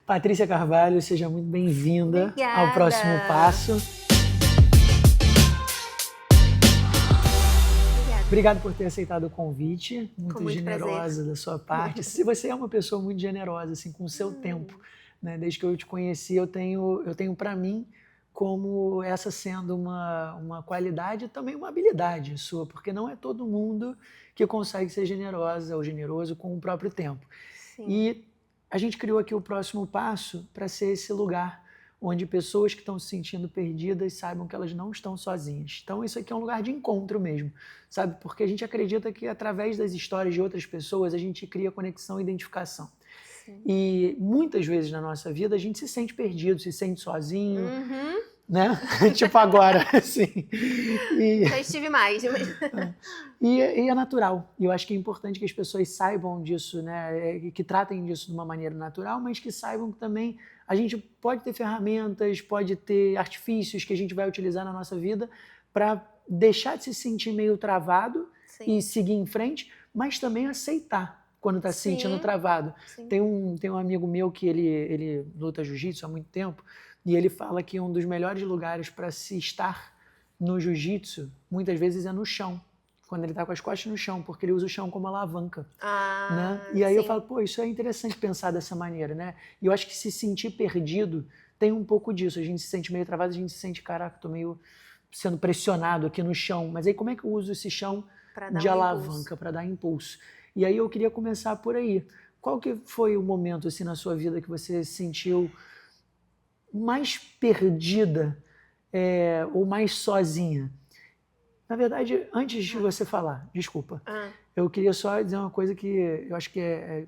Patrícia Carvalho, seja muito bem-vinda Obrigada. ao próximo passo. Obrigado por ter aceitado o convite, muito generosa prazer. da sua parte. Se você é uma pessoa muito generosa, assim, com o seu tempo, né? Desde que eu te conheci, eu tenho para mim como essa sendo uma qualidade e também uma habilidade sua, porque não é todo mundo que consegue ser generosa ou generoso com o próprio tempo. Sim. E a gente criou aqui o próximo passo para ser esse lugar onde pessoas que estão se sentindo perdidas saibam que elas não estão sozinhas. Então isso aqui é um lugar de encontro mesmo, sabe? Porque a gente acredita que através das histórias de outras pessoas a gente cria conexão e identificação. Sim. E muitas vezes na nossa vida a gente se sente perdido, se sente sozinho, né? Tipo agora, assim. Já estive mais. E é natural. E eu acho que é importante que as pessoas saibam disso, né? Que tratem disso de uma maneira natural, mas que saibam que também a gente pode ter ferramentas, pode ter artifícios que a gente vai utilizar na nossa vida para deixar de se sentir meio travado e seguir em frente, mas também aceitar quando está se sentindo travado. Tem um amigo meu que ele luta jiu-jitsu há muito tempo e ele fala que um dos melhores lugares para se estar no jiu-jitsu muitas vezes é no chão, quando ele está com as costas no chão, porque ele usa o chão como alavanca. Né? E aí eu falo, pô, isso é interessante pensar dessa maneira, né? E eu acho que se sentir perdido tem um pouco disso. A gente se sente meio travado, a gente se sente, caraca, tô meio sendo pressionado aqui no chão. Mas aí como é que eu uso esse chão de alavanca para dar impulso? E aí eu queria começar por aí. Qual que foi o momento assim na sua vida que você se sentiu mais perdida ou mais sozinha? Na verdade, antes de você falar, desculpa, eu queria só dizer uma coisa que eu acho que é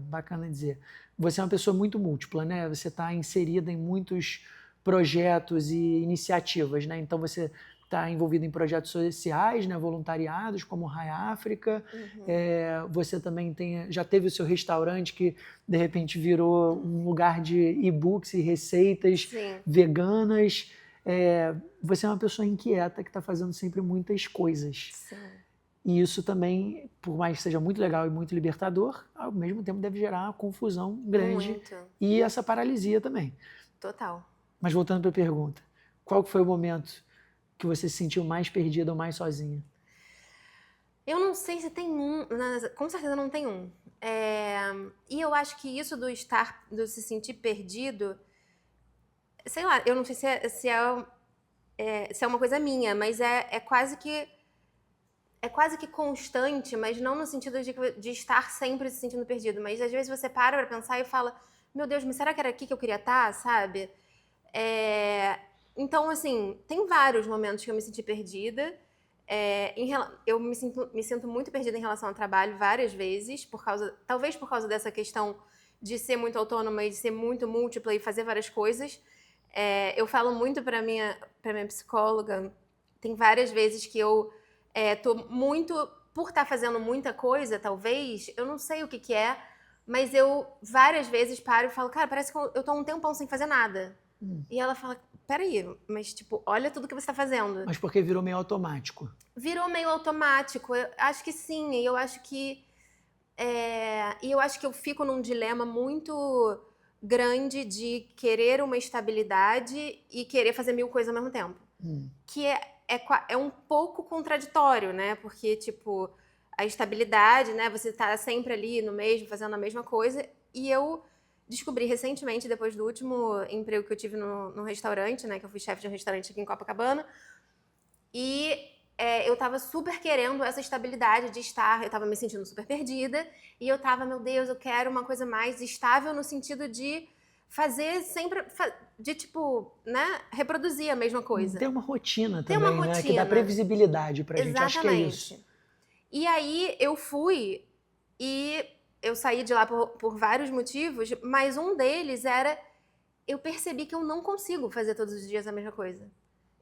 bacana dizer. Você é uma pessoa muito múltipla, né? Você está inserida em muitos projetos e iniciativas, né? Então você está envolvido em projetos sociais, né? Voluntariados, como o Rai África. Você também já teve o seu restaurante que, de repente, virou um lugar de e-books e receitas veganas. Você é uma pessoa inquieta que está fazendo sempre muitas coisas. Sim. E isso também, por mais que seja muito legal e muito libertador, ao mesmo tempo deve gerar uma confusão grande. Muito. E essa paralisia também. Total. Mas voltando para a pergunta, qual foi o momento que você se sentiu mais perdida ou mais sozinha? Eu não sei se tem um, com certeza não tem um. E eu acho que isso do se sentir perdido, sei lá, eu não sei se é uma coisa minha, mas é quase que constante, mas não no sentido de estar sempre se sentindo perdido. Mas às vezes você para pensar e fala, meu Deus, mas será que era aqui que eu queria estar, sabe? Então, assim, tem vários momentos que eu me senti perdida. Eu me sinto muito perdida em relação ao trabalho várias vezes, talvez por causa dessa questão de ser muito autônoma e de ser muito múltipla e fazer várias coisas. Eu falo muito pra minha psicóloga, tem várias vezes que eu tô muito, por estar fazendo muita coisa, talvez, eu não sei o que é, mas eu várias vezes paro e falo, cara, parece que eu tô um tempão sem fazer nada. E ela fala, peraí, mas tipo, olha tudo que você tá fazendo. Mas porque virou meio automático? Virou meio automático, eu acho que sim, e eu acho que eu fico num dilema muito grande de querer uma estabilidade e querer fazer 1000 coisas ao mesmo tempo. Que é um pouco contraditório, né? Porque, tipo, a estabilidade, né? Você tá sempre ali no mesmo, fazendo a mesma coisa. E eu descobri recentemente, depois do último emprego que eu tive no restaurante, né? Que eu fui chefe de um restaurante aqui em Copacabana. E eu tava super querendo essa estabilidade de estar, eu tava me sentindo super perdida. E eu tava, meu Deus, eu quero uma coisa mais estável no sentido de fazer sempre, tipo, né, reproduzir a mesma coisa. Tem uma rotina Tem também, uma né? rotina. Que dá previsibilidade pra gente, acho que é isso. Exatamente. E aí eu fui e eu saí de lá por vários motivos, mas um deles era, eu percebi que eu não consigo fazer todos os dias a mesma coisa.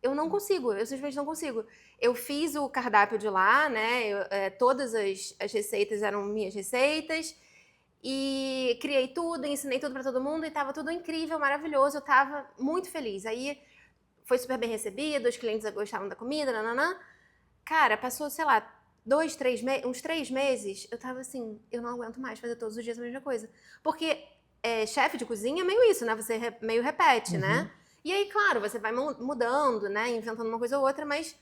Eu não consigo, eu simplesmente não consigo. Eu fiz o cardápio de lá, né? Todas as receitas eram minhas receitas. E criei tudo, ensinei tudo pra todo mundo e tava tudo incrível, maravilhoso. Eu tava muito feliz. Aí foi super bem recebido, os clientes gostavam da comida, nananã. Cara, passou, sei lá, uns 3 meses, eu tava assim, eu não aguento mais fazer todos os dias a mesma coisa. Porque chefe de cozinha é meio isso, né? Você meio repete, né? E aí, claro, você vai mudando, né? Inventando uma coisa ou outra, mas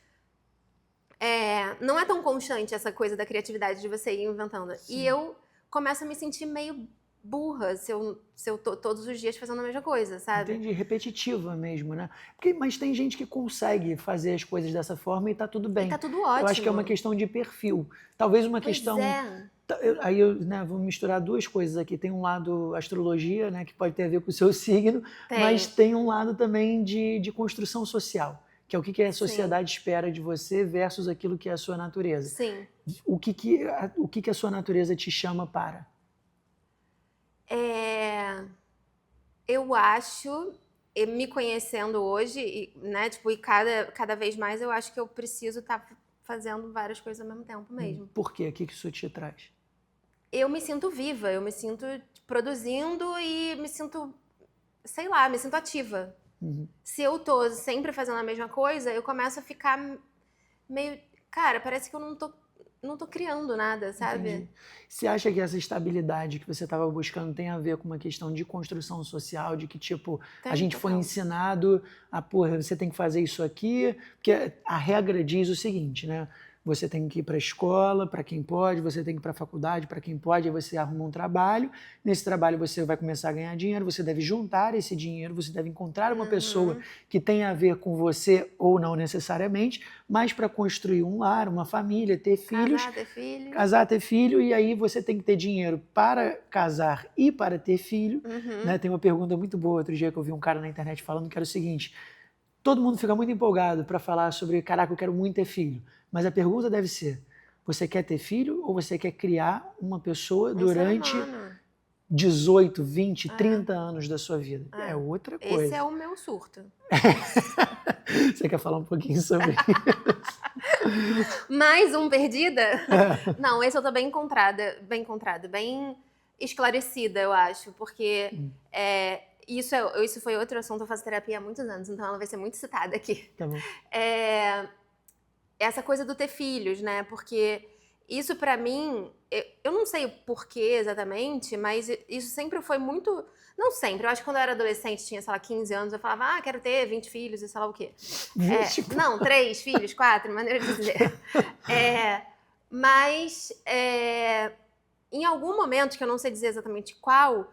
não é tão constante essa coisa da criatividade de você ir inventando. Sim. E eu começo a me sentir meio burra se eu tô todos os dias fazendo a mesma coisa, sabe? Entendi, repetitiva mesmo, né? Mas tem gente que consegue fazer as coisas dessa forma e tá tudo bem. E tá tudo ótimo. Eu acho que é uma questão de perfil. Talvez uma questão... Aí eu vou misturar duas coisas aqui. Tem um lado astrologia, né, que pode ter a ver com o seu signo, mas tem um lado também de construção social, que é o que a sociedade espera de você versus aquilo que é a sua natureza. Sim. O que a sua natureza te chama para? Eu acho, me conhecendo hoje, né, tipo, e cada vez mais eu acho que eu preciso estar fazendo várias coisas ao mesmo tempo mesmo. Por quê? O que isso te traz? Eu me sinto viva, eu me sinto produzindo e me sinto, sei lá, me sinto ativa. Se eu tô sempre fazendo a mesma coisa, eu começo a ficar meio... Cara, parece que eu não tô criando nada, sabe? Entendi. Você acha que essa estabilidade que você estava buscando tem a ver com uma questão de construção social, de que, tipo, a gente foi ensinado a, porra, você tem que fazer isso aqui, porque a regra diz o seguinte, né? Você tem que ir para a escola, para quem pode, você tem que ir para a faculdade, para quem pode, aí você arruma um trabalho, nesse trabalho você vai começar a ganhar dinheiro, você deve juntar esse dinheiro, você deve encontrar uma pessoa que tenha a ver com você ou não necessariamente, mas para construir um lar, uma família, ter filhos. Casar, ter filho, e aí você tem que ter dinheiro para casar e para ter filho. Né? Tem uma pergunta muito boa, outro dia que eu vi um cara na internet falando que era o seguinte: todo mundo fica muito empolgado para falar sobre, caraca, eu quero muito ter filho. Mas a pergunta deve ser, você quer ter filho ou você quer criar uma pessoa durante 18, 20, 30 anos da sua vida? É outra coisa. Esse é o meu surto. Você quer falar um pouquinho sobre isso? Mais um perdida? Não, esse eu tô bem encontrada, bem esclarecida, eu acho, porque isso foi outro assunto, eu faço terapia há muitos anos, então ela vai ser muito citada aqui. Tá bom. Essa coisa do ter filhos, né? Porque isso pra mim, eu não sei o porquê exatamente, mas isso sempre foi muito... Não sempre, eu acho que quando eu era adolescente, tinha, sei lá, 15 anos, eu falava, quero ter 20 filhos e sei lá o quê. Não, 3 filhos, 4, maneira de dizer. Mas em algum momento, que eu não sei dizer exatamente qual,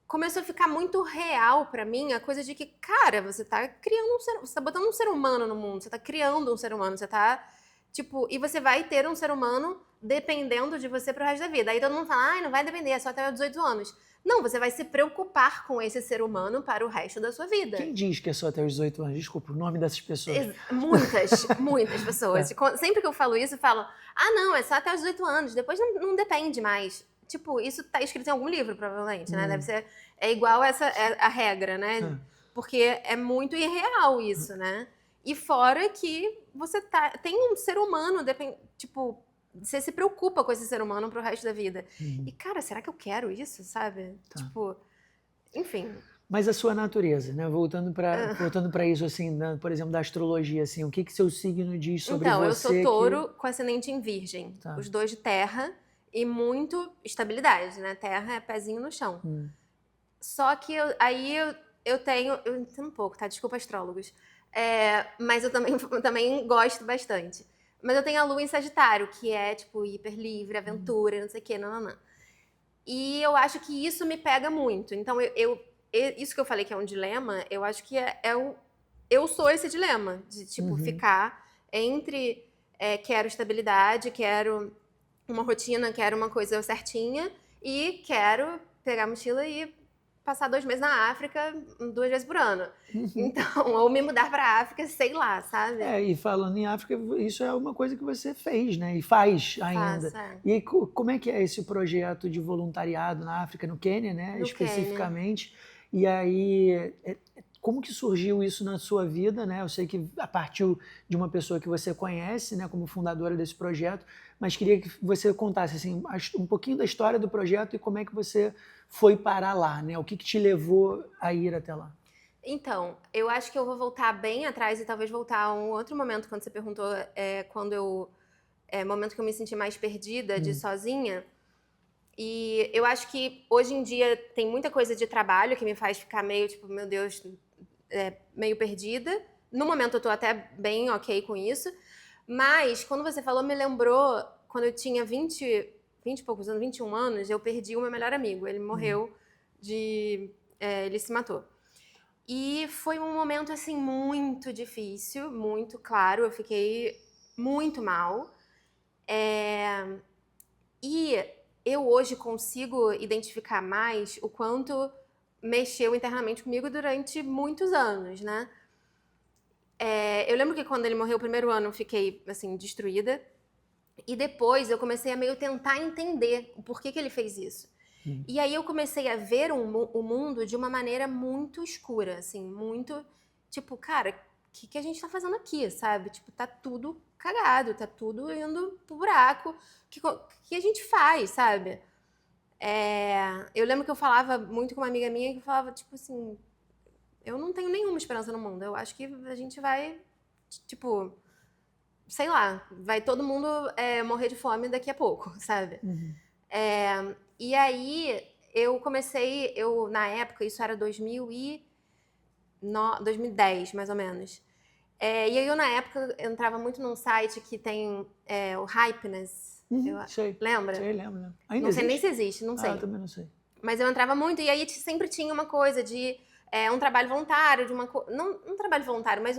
começou a ficar muito real pra mim a coisa de que, cara, você tá criando você tá botando um ser humano no mundo, você tá criando um ser humano, você tá, tipo, e você vai ter um ser humano dependendo de você pro resto da vida. Aí todo mundo fala, não vai depender, é só até os 18 anos. Não, você vai se preocupar com esse ser humano para o resto da sua vida. Quem diz que é só até os 18 anos? Desculpa, o nome dessas pessoas. Muitas pessoas. Sempre que eu falo isso, eu falo, não, é só até os 18 anos, depois não depende mais. Tipo, isso tá escrito em algum livro, provavelmente, né? Deve ser... É igual essa a regra, né? Porque é muito irreal isso, né? E fora que você tem um ser humano, tipo... Você se preocupa com esse ser humano pro resto da vida. E, cara, será que eu quero isso, sabe? Tipo, enfim. Mas a sua natureza, né? Voltando para isso, assim, por exemplo, da astrologia, assim, o que seu signo diz sobre você? Então, eu sou touro com ascendente em virgem. Os dois de terra e muito estabilidade, né? Terra é pezinho no chão. Só que aí eu entendo um pouco, tá? Desculpa, astrólogos. Mas eu também gosto bastante. Mas eu tenho a lua em Sagitário, que é, tipo, hiper livre, aventura, não sei o quê, não. E eu acho que isso me pega muito. Então, isso que eu falei que é um dilema, eu acho que eu sou esse dilema. De, tipo, ficar entre quero estabilidade, quero uma rotina, quero uma coisa certinha e quero pegar a mochila e passar 2 meses na África 2 vezes por ano. Então, ou me mudar pra África, sei lá, sabe? E falando em África, isso é uma coisa que você fez, né? E faz ainda. E aí, como é que é esse projeto de voluntariado na África, no Quênia, né? Especificamente. Quênia. E aí, como que surgiu isso na sua vida, né? Eu sei que a partir de uma pessoa que você conhece, né, como fundadora desse projeto, mas queria que você contasse assim, um pouquinho da história do projeto e como é que você foi parar lá, né? O que te levou a ir até lá? Então, eu acho que eu vou voltar bem atrás e talvez voltar a um outro momento, quando você perguntou, momento que eu me senti mais perdida, de sozinha. E eu acho que hoje em dia tem muita coisa de trabalho que me faz ficar meio, tipo, meu Deus, meio perdida. No momento eu tô até bem ok com isso. Mas, quando você falou, me lembrou, quando eu tinha 20 e poucos anos, 21 anos, eu perdi o meu melhor amigo. Ele morreu ele se matou. E foi um momento, assim, muito difícil, muito claro. Eu fiquei muito mal. E eu hoje consigo identificar mais o quanto mexeu internamente comigo durante muitos anos, né? Eu lembro que quando ele morreu o primeiro ano eu fiquei, assim, destruída. E depois eu comecei a meio tentar entender o porquê que ele fez isso. E aí eu comecei a ver o mundo de uma maneira muito escura, assim, muito, tipo, cara, o que a gente tá fazendo aqui, sabe? Tipo, tá tudo cagado, tá tudo indo pro buraco. O que a gente faz, sabe? Eu lembro que eu falava muito com uma amiga minha que falava, tipo assim, eu não tenho nenhuma esperança no mundo. Eu acho que a gente vai, tipo, sei lá, vai todo mundo morrer de fome daqui a pouco, sabe? E aí eu comecei, na época, isso era 2010, mais ou menos. E aí eu, na época, entrava muito num site que tem o Hypeness. Sei. Lembra? Sei, lembro. Ainda Não sei nem existe? se existe, não sei. Eu também não sei. Mas eu entrava muito, e aí sempre tinha uma coisa de um trabalho voluntário, não um trabalho voluntário, mas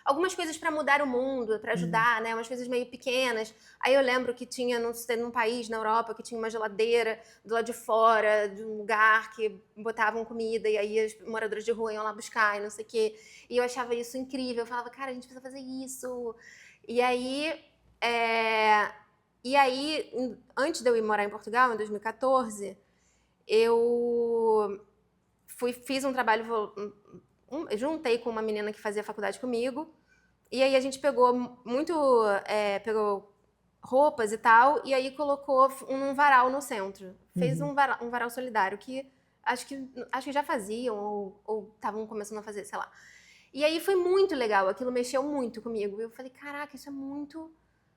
algumas coisas para mudar o mundo, para ajudar, né? Umas coisas meio pequenas. Aí eu lembro que tinha, não sei, num país na Europa, que tinha uma geladeira do lado de fora, de um lugar que botavam comida, e aí os moradores de rua iam lá buscar, e não sei o quê. E eu achava isso incrível. Eu falava, cara, a gente precisa fazer isso. E aí, antes de eu ir morar em Portugal, em 2014, eu fiz um trabalho, juntei com uma menina que fazia faculdade comigo, e aí a gente pegou roupas e tal, e aí colocou um varal no centro. Fez um varal solidário, que acho que já faziam, ou estavam começando a fazer, sei lá. E aí foi muito legal, aquilo mexeu muito comigo. Eu falei, caraca, isso é muito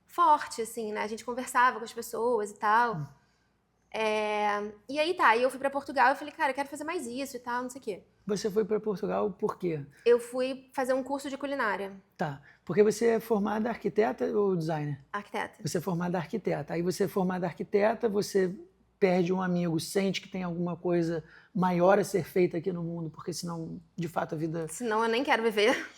forte, assim, né? A gente conversava com as pessoas e tal. E aí tá, eu fui pra Portugal e falei, cara, eu quero fazer mais isso e tal, não sei o quê. Você foi para Portugal por quê? Eu fui fazer um curso de culinária. Tá, porque você é formada arquiteta ou designer? Arquiteta. Você é formada arquiteta. Aí você é formada arquiteta, você perde um amigo, sente que tem alguma coisa maior a ser feita aqui no mundo, porque senão, de fato, a vida... Senão eu nem quero viver.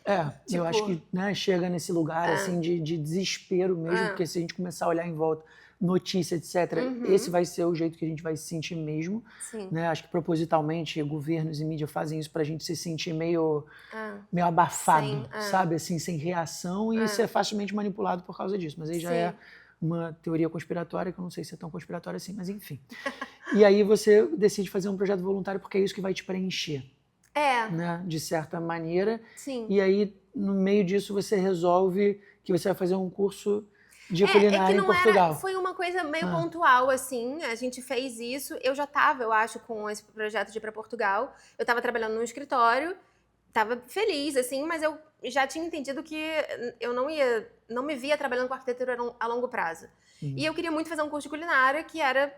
Eu acho que chega nesse lugar assim de desespero mesmo, porque se a gente começar a olhar em volta, notícia, etc., esse vai ser o jeito que a gente vai se sentir mesmo. Sim. Né? Acho que propositalmente governos e mídia fazem isso pra gente se sentir meio abafado, sabe? Assim, sem reação, e ser facilmente manipulado por causa disso. Mas aí já é uma teoria conspiratória, que eu não sei se é tão conspiratória assim, mas enfim. E aí você decide fazer um projeto voluntário porque é isso que vai te preencher. Né? De certa maneira. Sim. E aí, no meio disso, você resolve que você vai fazer um curso de culinária em Portugal. Foi uma coisa meio pontual, assim. A gente fez isso. Eu já estava, eu acho, com esse projeto de ir para Portugal. Eu estava trabalhando num escritório, estava feliz, assim, mas eu já tinha entendido que eu não me via trabalhando com arquitetura a longo prazo. E eu queria muito fazer um curso de culinária, que era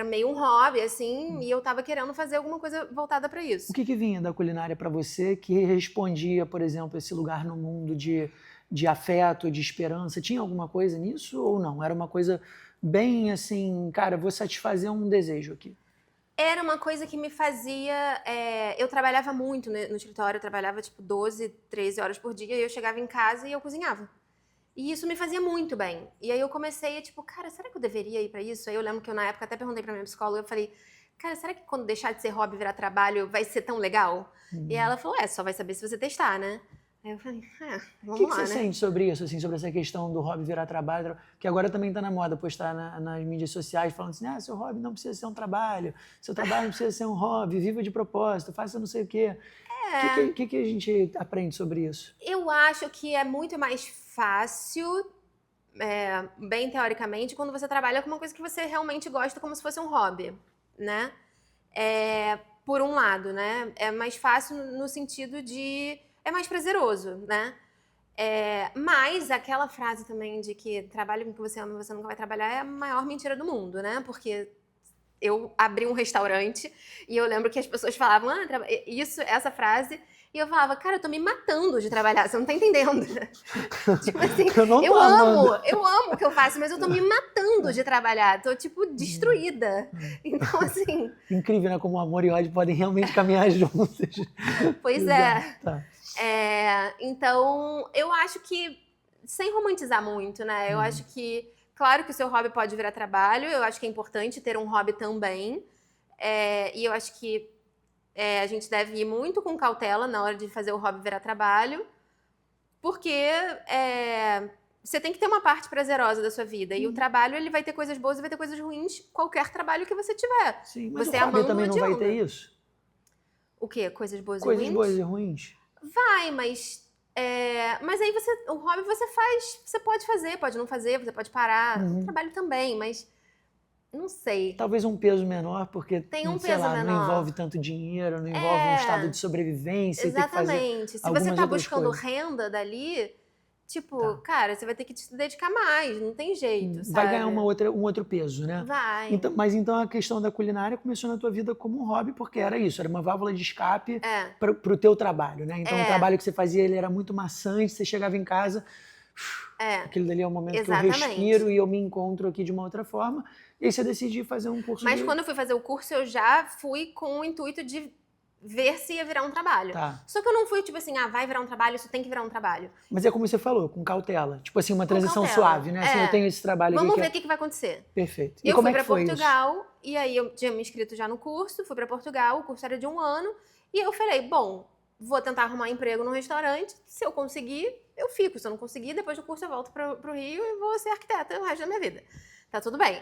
meio um hobby, assim, e eu tava querendo fazer alguma coisa voltada para isso. O que vinha da culinária para você que respondia, por exemplo, esse lugar no mundo de afeto, de esperança? Tinha alguma coisa nisso ou não? Era uma coisa bem assim, cara, vou satisfazer um desejo aqui. Era uma coisa que me fazia... eu trabalhava muito no escritório, eu trabalhava tipo 12, 13 horas por dia, e eu chegava em casa e eu cozinhava. E isso me fazia muito bem. E aí eu comecei a tipo, cara, será que eu deveria ir pra isso? Aí eu lembro que eu na época até perguntei pra minha psicóloga, eu falei, cara, será que quando deixar de ser hobby e virar trabalho vai ser tão legal? E ela falou, só vai saber se você testar, né? Aí eu falei, vamos lá, O que você sente sobre isso, assim, sobre essa questão do hobby virar trabalho? Que agora também tá na moda postar nas mídias sociais falando assim, seu hobby não precisa ser um trabalho, seu trabalho não precisa ser um hobby, viva de propósito, faça não sei o quê. O que a gente aprende sobre isso? Eu acho que é muito mais fácil, bem teoricamente, quando você trabalha com uma coisa que você realmente gosta, como se fosse um hobby, né? Por um lado, né? É mais fácil no sentido de... é mais prazeroso, né? Mas aquela frase também de que trabalho com o que você ama e você nunca vai trabalhar é a maior mentira do mundo, né? Porque eu abri um restaurante e eu lembro que as pessoas falavam essa frase, e eu falava, cara, eu tô me matando de trabalhar, você não tá entendendo. Tipo assim, eu amo o que eu faço, mas eu tô me matando de trabalhar, tô tipo destruída. Então assim... Incrível, né? Como o amor e o ódio podem realmente caminhar juntos. Pois é. Tá. Então, eu acho que, sem romantizar muito, né? Eu acho que, claro que o seu hobby pode virar trabalho, eu acho que é importante ter um hobby também. E eu acho que a gente deve ir muito com cautela na hora de fazer o hobby virar trabalho, porque você tem que ter uma parte prazerosa da sua vida. E o trabalho, ele vai ter coisas boas e vai ter coisas ruins, qualquer trabalho que você tiver. Sim, mas você o hobby também não vai ter isso? O quê? Coisas boas e ruins? Coisas boas e ruins? Vai, mas aí o hobby você faz, você pode fazer, pode não fazer, você pode parar. O trabalho também, mas não sei. Talvez um peso menor, porque tem um sei peso lá, menor. Não envolve tanto dinheiro, não envolve um estado de sobrevivência. Exatamente. Se você tá buscando renda dali, tipo, cara, você vai ter que te dedicar mais, não tem jeito, sabe? Vai ganhar um outro peso, né? Vai. Então a questão da culinária começou na tua vida como um hobby, porque era isso, era uma válvula de escape pro teu trabalho, né? Então o trabalho que você fazia, ele era muito maçante, você chegava em casa, aquele dali é o momento que eu respiro e eu me encontro aqui de uma outra forma. E aí você decidiu fazer um curso Mas quando eu fui fazer o curso, eu já fui com o intuito de ver se ia virar um trabalho. Tá. Só que eu não fui tipo assim, vai virar um trabalho, isso tem que virar um trabalho. Mas é como você falou, com cautela. Tipo assim, uma transição suave, né? Assim, eu tenho esse trabalho Vamos aqui. Vamos ver o que vai acontecer. Perfeito. E eu fui pra Portugal, e aí eu tinha me inscrito já no curso, fui pra Portugal, o curso era de 1 ano, e eu falei, bom, vou tentar arrumar emprego num restaurante, se eu conseguir, eu fico. Se eu não conseguir, depois do curso eu volto pro Rio e vou ser arquiteta o resto da minha vida. Tá tudo bem.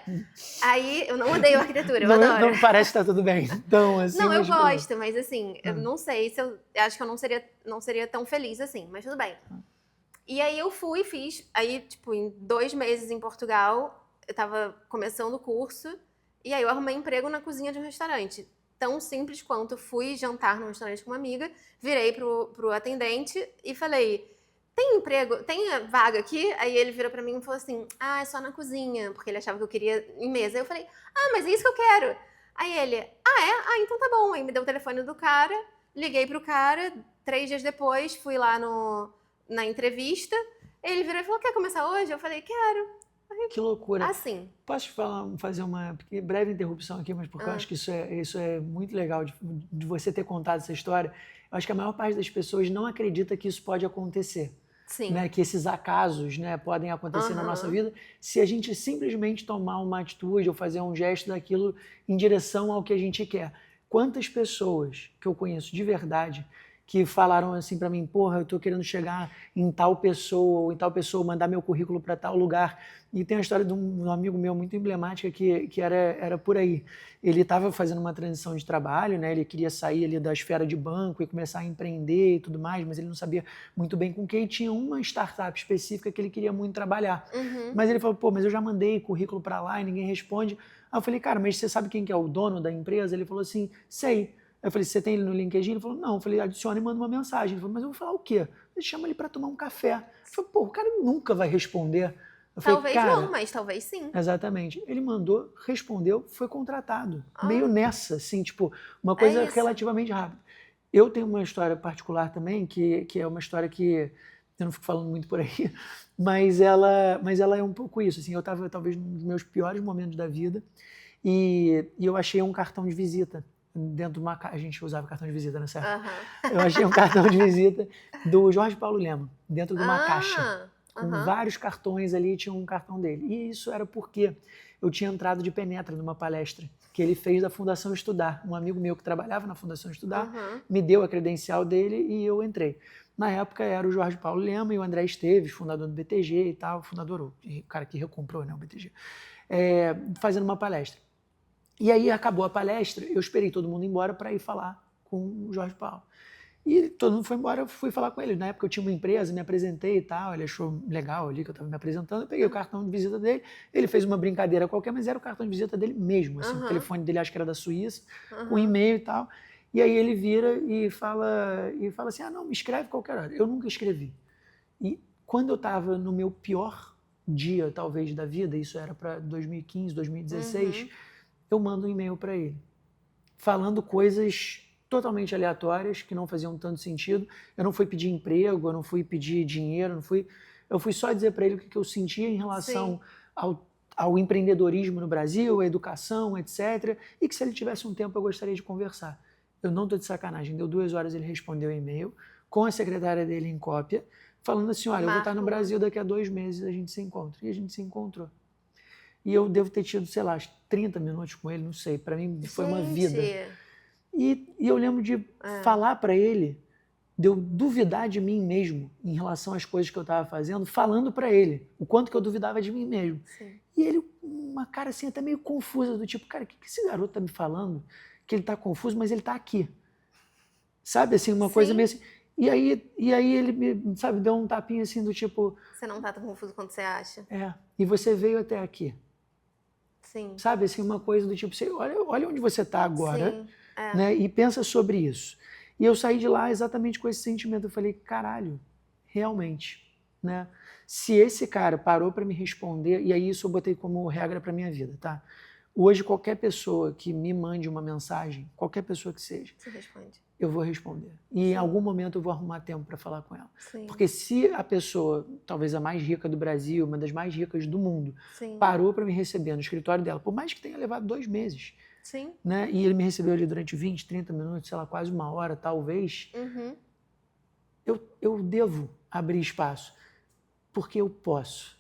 Aí, eu não odeio arquitetura, eu adoro. Não parece que tá tudo bem. Então, assim, não, eu gosto, mas assim, eu não sei se eu acho que eu não seria tão feliz assim, mas tudo bem. E aí eu fui, fiz, aí, tipo, em 2 meses em Portugal, eu tava começando o curso, e aí eu arrumei emprego na cozinha de um restaurante. Tão simples quanto fui jantar num restaurante com uma amiga, virei pro atendente e falei, tem emprego, tem vaga aqui? Aí ele virou pra mim e falou assim, é só na cozinha, porque ele achava que eu queria em mesa. Aí eu falei, mas é isso que eu quero. Aí ele, então tá bom. Aí me deu o telefone do cara, liguei pro cara, 3 dias depois fui lá na entrevista, ele virou e falou, quer começar hoje? Eu falei, quero. Que loucura. Assim. Posso fazer uma breve interrupção aqui, mas porque eu acho que isso é muito legal de você ter contado essa história. Eu acho que a maior parte das pessoas não acredita que isso pode acontecer. Sim. Né, que esses acasos, né, podem acontecer na nossa vida se a gente simplesmente tomar uma atitude ou fazer um gesto daquilo em direção ao que a gente quer. Quantas pessoas que eu conheço de verdade que falaram assim para mim, porra, eu tô querendo chegar em tal pessoa, ou em tal pessoa, mandar meu currículo para tal lugar. E tem a história de um amigo meu muito emblemática que era por aí. Ele estava fazendo uma transição de trabalho, né? Ele queria sair ali da esfera de banco e começar a empreender e tudo mais, mas ele não sabia muito bem com quem. E tinha uma startup específica que ele queria muito trabalhar. Mas ele falou, mas eu já mandei currículo para lá e ninguém responde. Aí eu falei, cara, mas você sabe quem que é o dono da empresa? Ele falou assim, sei. Eu falei, você tem ele no LinkedIn? Ele falou, não. Eu falei, adiciona e manda uma mensagem. Ele falou, mas eu vou falar o quê? Ele chama ele para tomar um café. Eu falei, o cara nunca vai responder. Eu talvez falei, não, mas talvez sim. Exatamente. Ele mandou, respondeu, foi contratado. Meio nessa, assim, tipo, uma coisa relativamente rápida. Eu tenho uma história particular também, que é uma história que eu não fico falando muito por aí, mas ela é um pouco isso. Assim, eu estava talvez nos meus piores momentos da vida e eu achei um cartão de visita dentro de uma caixa. A gente usava cartão de visita, né, certo? Eu achei um cartão de visita do Jorge Paulo Lema, dentro de uma caixa. Com vários cartões ali, tinha um cartão dele. E isso era porque eu tinha entrado de penetra numa palestra que ele fez da Fundação Estudar. Um amigo meu que trabalhava na Fundação Estudar me deu a credencial dele e eu entrei. Na época era o Jorge Paulo Lema e o André Esteves, fundador do BTG e tal, o cara que recomprou, né, o BTG, fazendo uma palestra. E aí acabou a palestra, eu esperei todo mundo ir embora para ir falar com o Jorge Paulo. E todo mundo foi embora, eu fui falar com ele. Na época eu tinha uma empresa, me apresentei e tal, ele achou legal ali que eu estava me apresentando, eu peguei o cartão de visita dele, ele fez uma brincadeira qualquer, mas era o cartão de visita dele mesmo, assim, o telefone dele acho que era da Suíça, com e-mail e tal. E aí ele vira e fala assim, não, me escreve qualquer hora. Eu nunca escrevi. E Quando eu estava no meu pior dia, talvez, da vida, isso era para 2015, 2016, eu mando um e-mail para ele, falando coisas totalmente aleatórias, que não faziam tanto sentido. Eu não fui pedir emprego, eu não fui pedir dinheiro, eu fui só dizer para ele o que eu sentia em relação ao empreendedorismo no Brasil, à educação, etc. E que se ele tivesse um tempo eu gostaria de conversar. Eu não estou de sacanagem, deu 2 horas, ele respondeu o e-mail, com a secretária dele em cópia, falando assim, olha, eu vou estar no Brasil daqui a 2 meses, a gente se encontra. E a gente se encontrou. E eu devo ter tido, sei lá, 30 minutos com ele, não sei, para mim foi uma vida. E eu lembro de falar para ele, de eu duvidar de mim mesmo em relação às coisas que eu estava fazendo, falando para ele o quanto que eu duvidava de mim mesmo. Sim. E ele, uma cara assim até meio confusa, do tipo, cara, o que esse garoto tá me falando? Que ele tá confuso, mas ele tá aqui. Sabe, assim, uma coisa meio assim. E aí ele me, sabe, deu um tapinha assim do tipo... Você não tá tão confuso quanto você acha. E você veio até aqui. Sim. Sabe, assim, uma coisa do tipo, você, olha onde você tá agora, Sim. né? E pensa sobre isso. E eu saí de lá exatamente com esse sentimento. Eu falei, caralho, realmente, né? Se esse cara parou para me responder, e aí isso eu botei como regra para minha vida, tá? Hoje, qualquer pessoa que me mande uma mensagem, qualquer pessoa que seja, você responde. Eu vou responder. E em algum momento eu vou arrumar tempo para falar com ela. Sim. Porque se a pessoa, talvez a mais rica do Brasil, uma das mais ricas do mundo, Sim. parou para me receber no escritório dela, por mais que tenha levado 2 meses, Sim. né? E ele me recebeu ali durante 20, 30 minutos, sei lá, quase 1 hora, talvez, eu devo abrir espaço. Porque eu posso.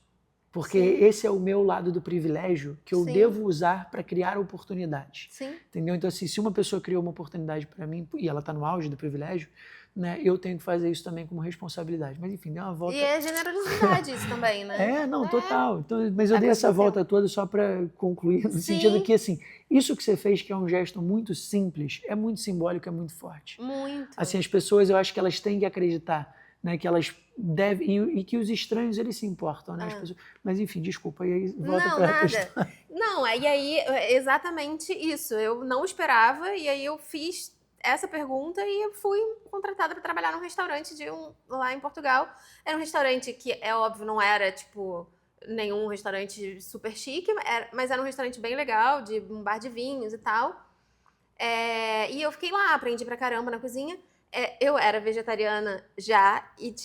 Porque esse é o meu lado do privilégio que eu devo usar para criar oportunidades. Sim. Entendeu? Então, assim, se uma pessoa criou uma oportunidade para mim, e ela está no auge do privilégio, né, eu tenho que fazer isso também como responsabilidade. Mas, enfim, deu uma volta... E é generosidade isso também, né? Total. Então, mas eu dei essa volta toda só para concluir, no sentido que, assim, isso que você fez, que é um gesto muito simples, é muito simbólico, é muito forte. Muito. Assim, as pessoas, eu acho que elas têm que acreditar, né, que elas devem, e que os estranhos, eles se importam, né? As pessoas, mas, enfim, desculpa, e aí volta para a questão. Não, e aí, exatamente isso. Eu não esperava, e aí eu fiz essa pergunta e eu fui contratada para trabalhar num restaurante lá em Portugal. Era um restaurante que, é óbvio, não era, tipo, nenhum restaurante super chique, mas era um restaurante bem legal, de um bar de vinhos e tal. E eu fiquei lá, aprendi pra caramba na cozinha. Eu era vegetariana já e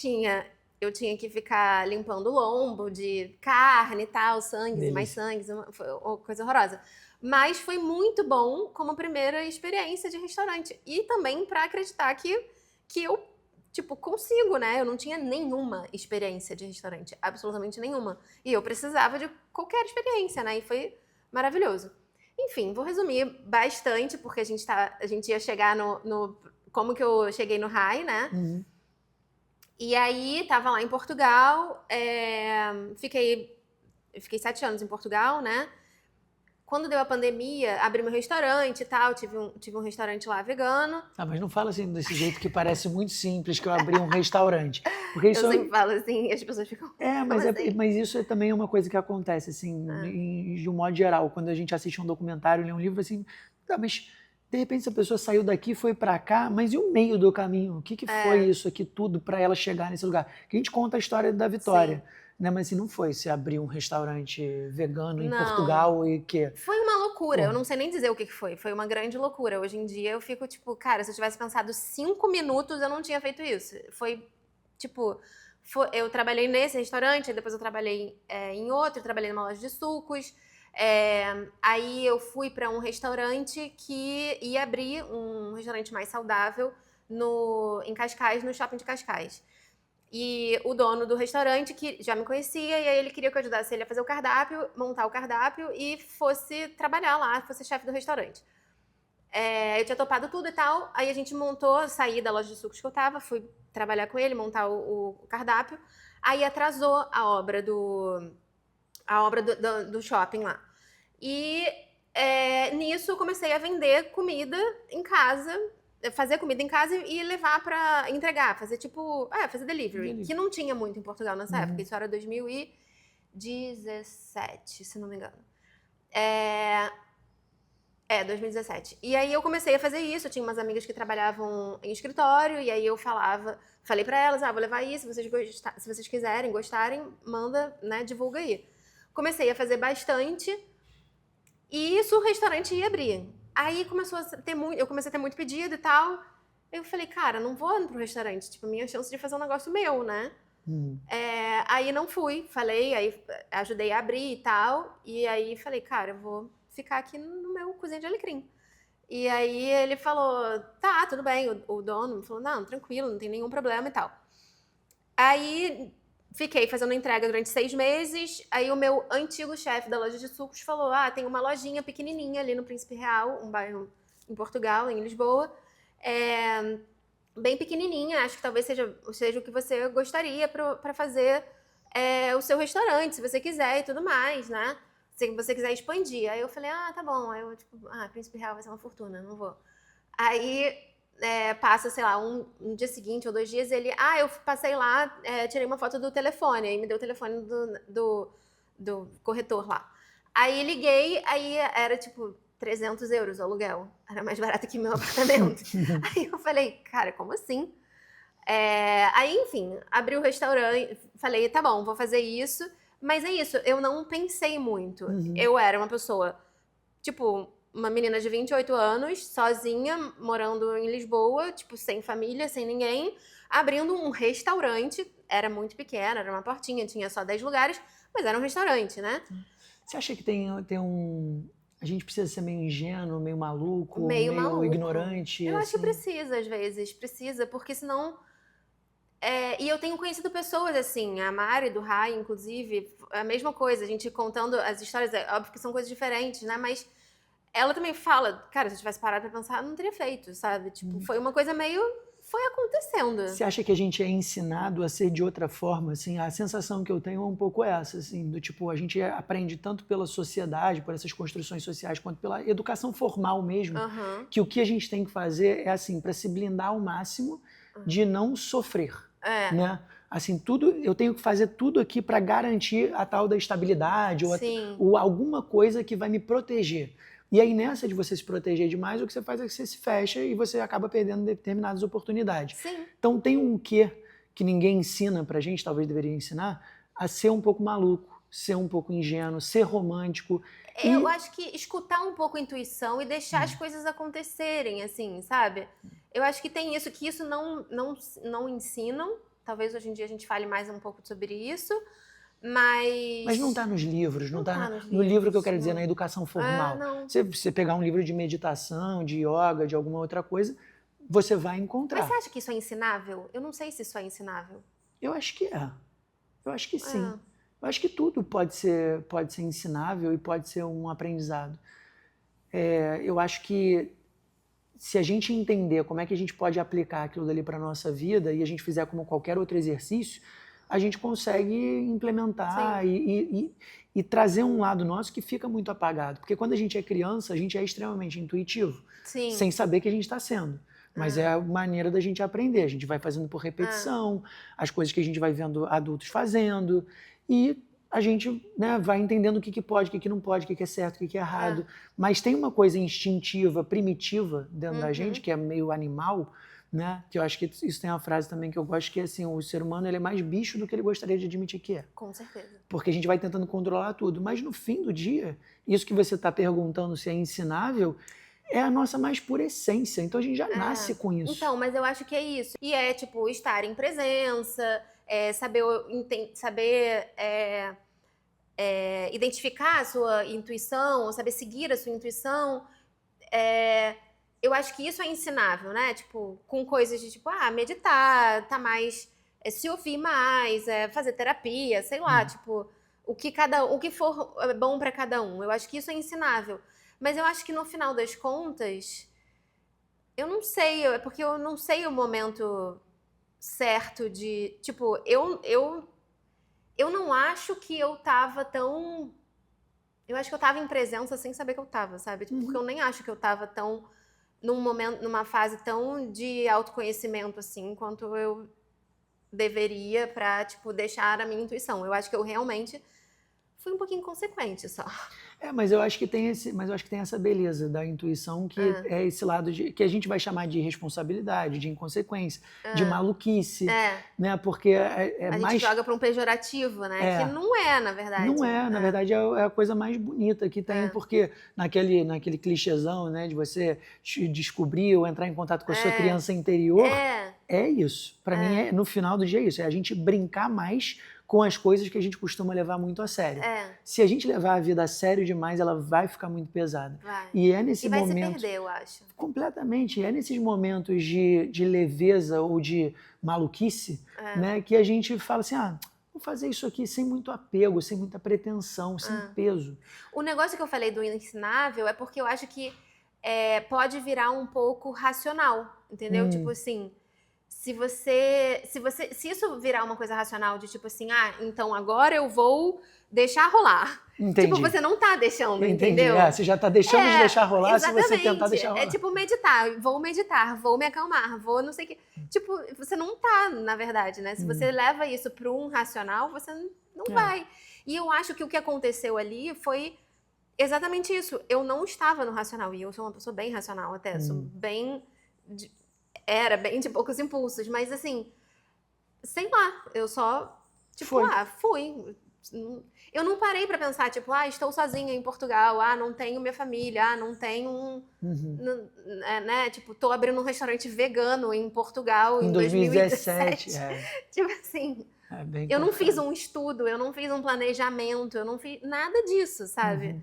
eu tinha que ficar limpando o lombo de carne e tal, sangues e mais sangues, foi uma coisa horrorosa. Mas foi muito bom como primeira experiência de restaurante. E também pra acreditar que eu, tipo, consigo, né? Eu não tinha nenhuma experiência de restaurante, absolutamente nenhuma. E eu precisava de qualquer experiência, né? E foi maravilhoso. Enfim, vou resumir bastante, porque a gente ia chegar no como que eu cheguei no RAI, né? E aí, tava lá em Portugal, fiquei 7 anos em Portugal, né? Quando deu a pandemia, abri meu restaurante e tal, tive um restaurante lá vegano. Mas não fala assim desse jeito que parece muito simples, que eu abri um restaurante. Porque isso eu sempre falo assim e as pessoas ficam... mas isso é também uma coisa que acontece, assim, de um modo geral. Quando a gente assiste um documentário, lê um livro, assim, mas de repente essa pessoa saiu daqui, foi para cá, mas e o meio do caminho? O que foi isso aqui tudo para ela chegar nesse lugar? Que a gente conta a história da Vitória. Né, mas assim, não foi se abrir um restaurante vegano em Portugal e que... Foi uma loucura, eu não sei nem dizer o que foi. Foi uma grande loucura. Hoje em dia eu fico tipo, cara, se eu tivesse pensado 5 minutos, eu não tinha feito isso. Foi, tipo... eu trabalhei nesse restaurante, depois eu trabalhei em outro, eu trabalhei numa loja de sucos. Aí eu fui para um restaurante que ia abrir um restaurante mais saudável em Cascais, no shopping de Cascais. E o dono do restaurante, que já me conhecia, e aí ele queria que eu ajudasse ele a fazer o cardápio, montar o cardápio e fosse trabalhar lá, fosse chefe do restaurante. Eu tinha topado tudo e tal, aí a gente saí da loja de sucos que eu tava, fui trabalhar com ele, montar o cardápio, aí atrasou a obra do shopping lá. E nisso eu comecei a vender comida em casa, fazer comida em casa e levar pra entregar, fazer fazer delivery, que não tinha muito em Portugal nessa época, isso era 2017, se não me engano. 2017. E aí eu comecei a fazer isso, eu tinha umas amigas que trabalhavam em escritório, e aí eu falei pra elas, vou levar isso, se vocês quiserem, gostarem, manda, né, divulga aí. Comecei a fazer bastante, e isso o restaurante ia abrir. Aí eu comecei a ter muito pedido e tal, eu falei, cara, não vou pro restaurante, tipo, minha chance de fazer um negócio meu, né? Aí não fui, aí ajudei a abrir e tal, e aí falei, cara, eu vou ficar aqui no meu cozinha de alecrim. E aí ele falou, tá, tudo bem, o dono me falou, não, tranquilo, não tem nenhum problema e tal. Aí fiquei fazendo entrega durante 6 meses, aí o meu antigo chefe da loja de sucos falou, tem uma lojinha pequenininha ali no Príncipe Real, um bairro em Portugal, em Lisboa, bem pequenininha, acho que talvez seja o que você gostaria para fazer o seu restaurante, se você quiser e tudo mais, né? Se você quiser expandir. Aí eu falei, tá bom. Aí eu, tipo, Príncipe Real vai ser uma fortuna, não vou. Aí passa, sei lá, um dia seguinte ou 2 dias, ele, eu passei lá, tirei uma foto do telefone, aí me deu o telefone do corretor lá. Aí liguei, aí era tipo 300 euros o aluguel. Era mais barato que meu apartamento. Aí eu falei, cara, como assim? Aí, enfim, abri o restaurante, falei, tá bom, vou fazer isso. Mas é isso, eu não pensei muito. Eu era uma pessoa, tipo, uma menina de 28 anos, sozinha, morando em Lisboa, tipo, sem família, sem ninguém, abrindo um restaurante. Era muito pequeno, era uma portinha, tinha só 10 lugares, mas era um restaurante, né? Você acha que tem a gente precisa ser meio ingênuo, meio maluco, Meio maluco. ignorante? Eu acho que precisa, às vezes. Precisa, porque senão... E eu tenho conhecido pessoas assim, a Mari do Rai, inclusive, a mesma coisa, a gente contando as histórias, óbvio que são coisas diferentes, né? Mas ela também fala, cara, se eu tivesse parado pra pensar, não teria feito, sabe? Tipo, foi uma coisa meio... Foi acontecendo. Você acha que a gente é ensinado a ser de outra forma, assim? A sensação que eu tenho é um pouco essa, assim, do tipo, a gente aprende tanto pela sociedade, por essas construções sociais, quanto pela educação formal mesmo, que o que a gente tem que fazer é, assim, para se blindar ao máximo de não sofrer. Né? Assim, eu tenho que fazer tudo aqui para garantir a tal da estabilidade ou alguma coisa que vai me proteger. E aí, nessa de você se proteger demais, o que você faz é que você se fecha e você acaba perdendo determinadas oportunidades. Então, tem um quê que ninguém ensina pra gente, talvez deveria ensinar, a ser um pouco maluco, ser um pouco ingênuo, ser romântico. Eu acho que escutar um pouco a intuição e deixar as coisas acontecerem, assim, sabe? Eu acho que tem isso, que isso não ensinam. Talvez hoje em dia a gente fale mais um pouco sobre isso, mas não está nos livros, não está nos no livro que eu quero não. dizer, na educação formal. Não. Você pegar um livro de meditação, de yoga, de alguma outra coisa, você vai encontrar. Mas você acha que isso é ensinável? Eu não sei se isso é ensinável. Eu acho que é. Eu acho que sim. Eu acho que tudo pode ser ensinável e pode ser um aprendizado. Eu acho que se a gente entender como é que a gente pode aplicar aquilo dali para a nossa vida e a gente fizer como qualquer outro exercício, a gente consegue implementar e trazer um lado nosso que fica muito apagado. Porque quando a gente é criança, a gente é extremamente intuitivo, sem saber que a gente está sendo. Mas é a maneira da gente aprender. A gente vai fazendo por repetição, as coisas que a gente vai vendo adultos fazendo, e a gente, né, vai entendendo o que pode, o que não pode, o que é certo, o que é errado. Mas tem uma coisa instintiva, primitiva dentro da gente, que é meio animal, né? Que eu acho que isso tem uma frase também que eu gosto, que é assim, o ser humano ele é mais bicho do que ele gostaria de admitir que é. Com certeza. Porque a gente vai tentando controlar tudo. Mas no fim do dia, isso que você está perguntando se é ensinável, é a nossa mais pura essência. Então a gente já nasce com isso. Então, mas eu acho que é isso. E é, tipo, estar em presença, saber identificar a sua intuição, saber seguir a sua intuição. Eu acho que isso é ensinável, né? Tipo, com coisas de tipo, meditar, tá mais... se ouvir mais, fazer terapia, sei lá, tipo, o que for bom pra cada um. Eu acho que isso é ensinável. Mas eu acho que no final das contas, eu não sei, porque eu não sei o momento certo de... Tipo, eu não acho que eu tava tão... Eu acho que eu tava em presença sem saber que eu tava, sabe? Tipo, porque eu nem acho que eu tava tão... numa fase tão de autoconhecimento, assim, quanto eu deveria pra, tipo, deixar a minha intuição. Eu acho que eu realmente fui um pouquinho inconsequente só. Mas eu acho que tem essa beleza da intuição, que é esse lado que a gente vai chamar de irresponsabilidade, de inconsequência, de maluquice, né? Porque a gente joga para um pejorativo, né? Que não é, na verdade. Não é, na verdade é a coisa mais bonita que tem, porque naquele clichêzão, né, de você descobrir ou entrar em contato com a sua criança interior, é isso. Para mim, no final do dia é isso, é a gente brincar mais com as coisas que a gente costuma levar muito a sério. Se a gente levar a vida a sério demais, ela vai ficar muito pesada. E é nesse momento... vai se perder, eu acho. Completamente. É nesses momentos de leveza ou de maluquice, né, que a gente fala assim, vou fazer isso aqui sem muito apego, sem muita pretensão, sem peso. O negócio que eu falei do ensinável é porque eu acho que pode virar um pouco racional, entendeu? Tipo assim... Se isso virar uma coisa racional de tipo assim, então agora eu vou deixar rolar. Entendi. Tipo, você não tá deixando, Entendi. entendeu? Você já tá deixando de deixar rolar. Exatamente. Se você tentar deixar rolar. É tipo meditar, vou me acalmar, vou não sei o quê. Tipo, você não tá, na verdade, né? Se você leva isso para um racional, você não vai. E eu acho que o que aconteceu ali foi exatamente isso. Eu não estava no racional, e eu sou uma pessoa bem racional até, sou bem... Era bem de poucos impulsos, mas assim, sei lá, eu só, tipo, fui. Eu não parei pra pensar, tipo, estou sozinha em Portugal, não tenho minha família, não tenho né, tipo, tô abrindo um restaurante vegano em Portugal em 2017. Tipo assim, eu não fiz um estudo, eu não fiz um planejamento, eu não fiz nada disso, sabe?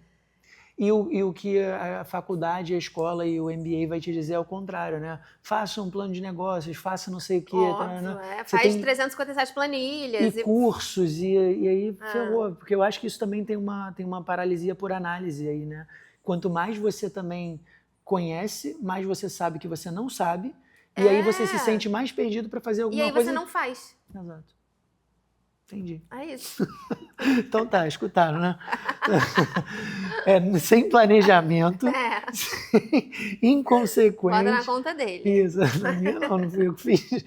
E o que a faculdade, a escola e o MBA vai te dizer é o contrário, né? Faça um plano de negócios, faça não sei o quê. Óbvio, faz 357 planilhas. E cursos, e aí ferrou. Porque eu acho que isso também tem uma paralisia por análise aí, né? Quanto mais você também conhece, mais você sabe que você não sabe. E aí você se sente mais perdido para fazer alguma coisa. E aí você não faz. Exato. Entendi. É isso. Então tá, escutaram, né? Sem planejamento, sem inconsequente. Bota na conta dele. Isso, na minha não fui eu que fiz.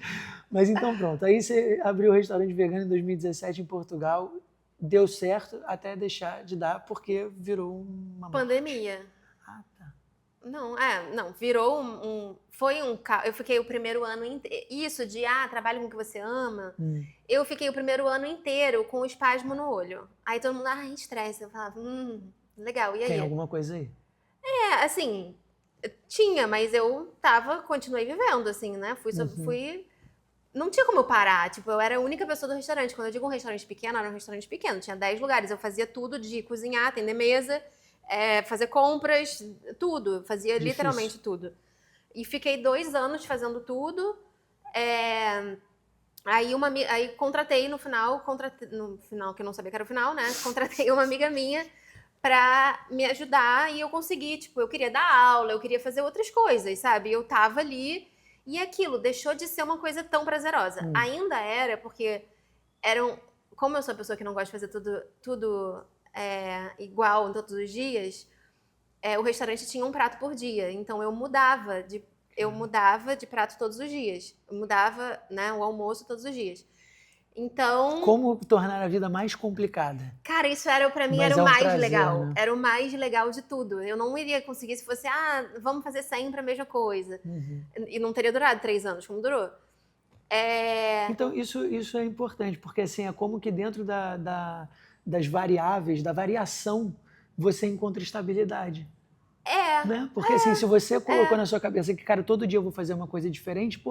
Mas então pronto, aí você abriu o restaurante vegano em 2017 em Portugal, deu certo até deixar de dar porque virou uma pandemia. Tá. Não, virou foi eu fiquei o primeiro ano inteiro, isso de trabalho com o que você ama, eu fiquei o primeiro ano inteiro com o espasmo no olho. Aí todo mundo, estresse, eu falava, legal, e aí? Tem alguma coisa aí? Assim, tinha, mas eu continuei vivendo, assim, né, fui, não tinha como eu parar, tipo, eu era a única pessoa do restaurante. Quando eu digo um restaurante pequeno, era um restaurante pequeno, tinha 10 lugares, eu fazia tudo de cozinhar, atender mesa, fazer compras, tudo. Eu fazia literalmente tudo. E fiquei 2 anos fazendo tudo. Aí contratei no final, que eu não sabia que era o final, né? Contratei uma amiga minha pra me ajudar e eu consegui, tipo, eu queria dar aula, eu queria fazer outras coisas, sabe? Eu tava ali e aquilo deixou de ser uma coisa tão prazerosa. Ainda era, porque como eu sou uma pessoa que não gosta de fazer tudo igual todos os dias, o restaurante tinha um prato por dia, então eu mudava de prato todos os dias, eu mudava, né, o almoço todos os dias. Então, como tornar a vida mais complicada? Cara, isso pra mim era o mais legal, né? Era o mais legal de tudo. Eu não iria conseguir se fosse, vamos fazer sempre a mesma coisa. E não teria durado 3 anos, como durou. Então, isso é importante, porque assim, é como que dentro das variáveis, da variação, você encontra estabilidade. Né? Porque assim, se você colocou na sua cabeça que, cara, todo dia eu vou fazer uma coisa diferente,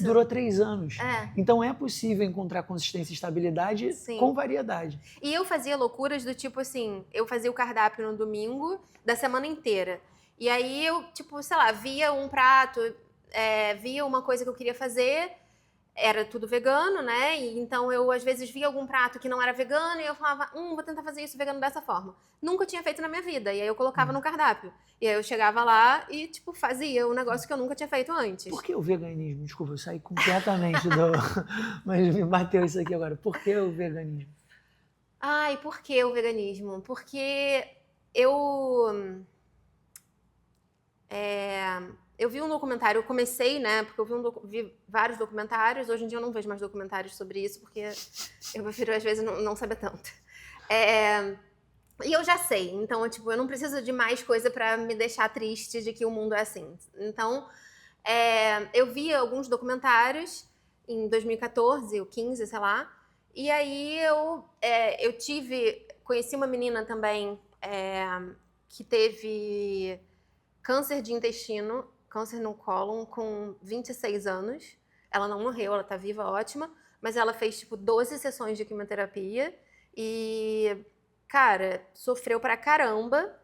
durou 3 anos. Então é possível encontrar consistência e estabilidade com variedade. E eu fazia loucuras do tipo assim, eu fazia o cardápio no domingo da semana inteira. E aí eu, tipo, sei lá, via um prato, via uma coisa que eu queria fazer, era tudo vegano, né? E então eu, às vezes, via algum prato que não era vegano e eu falava, vou tentar fazer isso vegano dessa forma. Nunca tinha feito na minha vida. E aí eu colocava no cardápio. E aí eu chegava lá e, tipo, fazia um negócio que eu nunca tinha feito antes. Por que o veganismo? Desculpa, eu saí completamente mas me bateu isso aqui agora. Por que o veganismo? Por que o veganismo? Porque eu vi um documentário, eu comecei, né, porque eu vi vários documentários, hoje em dia eu não vejo mais documentários sobre isso, porque eu prefiro, às vezes, não saber tanto. E eu já sei, então, tipo, eu não preciso de mais coisa pra me deixar triste de que o mundo é assim. Então, eu vi alguns documentários em 2014 ou 15, sei lá, e aí eu conheci uma menina também que teve câncer de intestino, câncer no cólon, com 26 anos. Ela não morreu, ela tá viva, ótima, mas ela fez, tipo, 12 sessões de quimioterapia e, cara, sofreu pra caramba.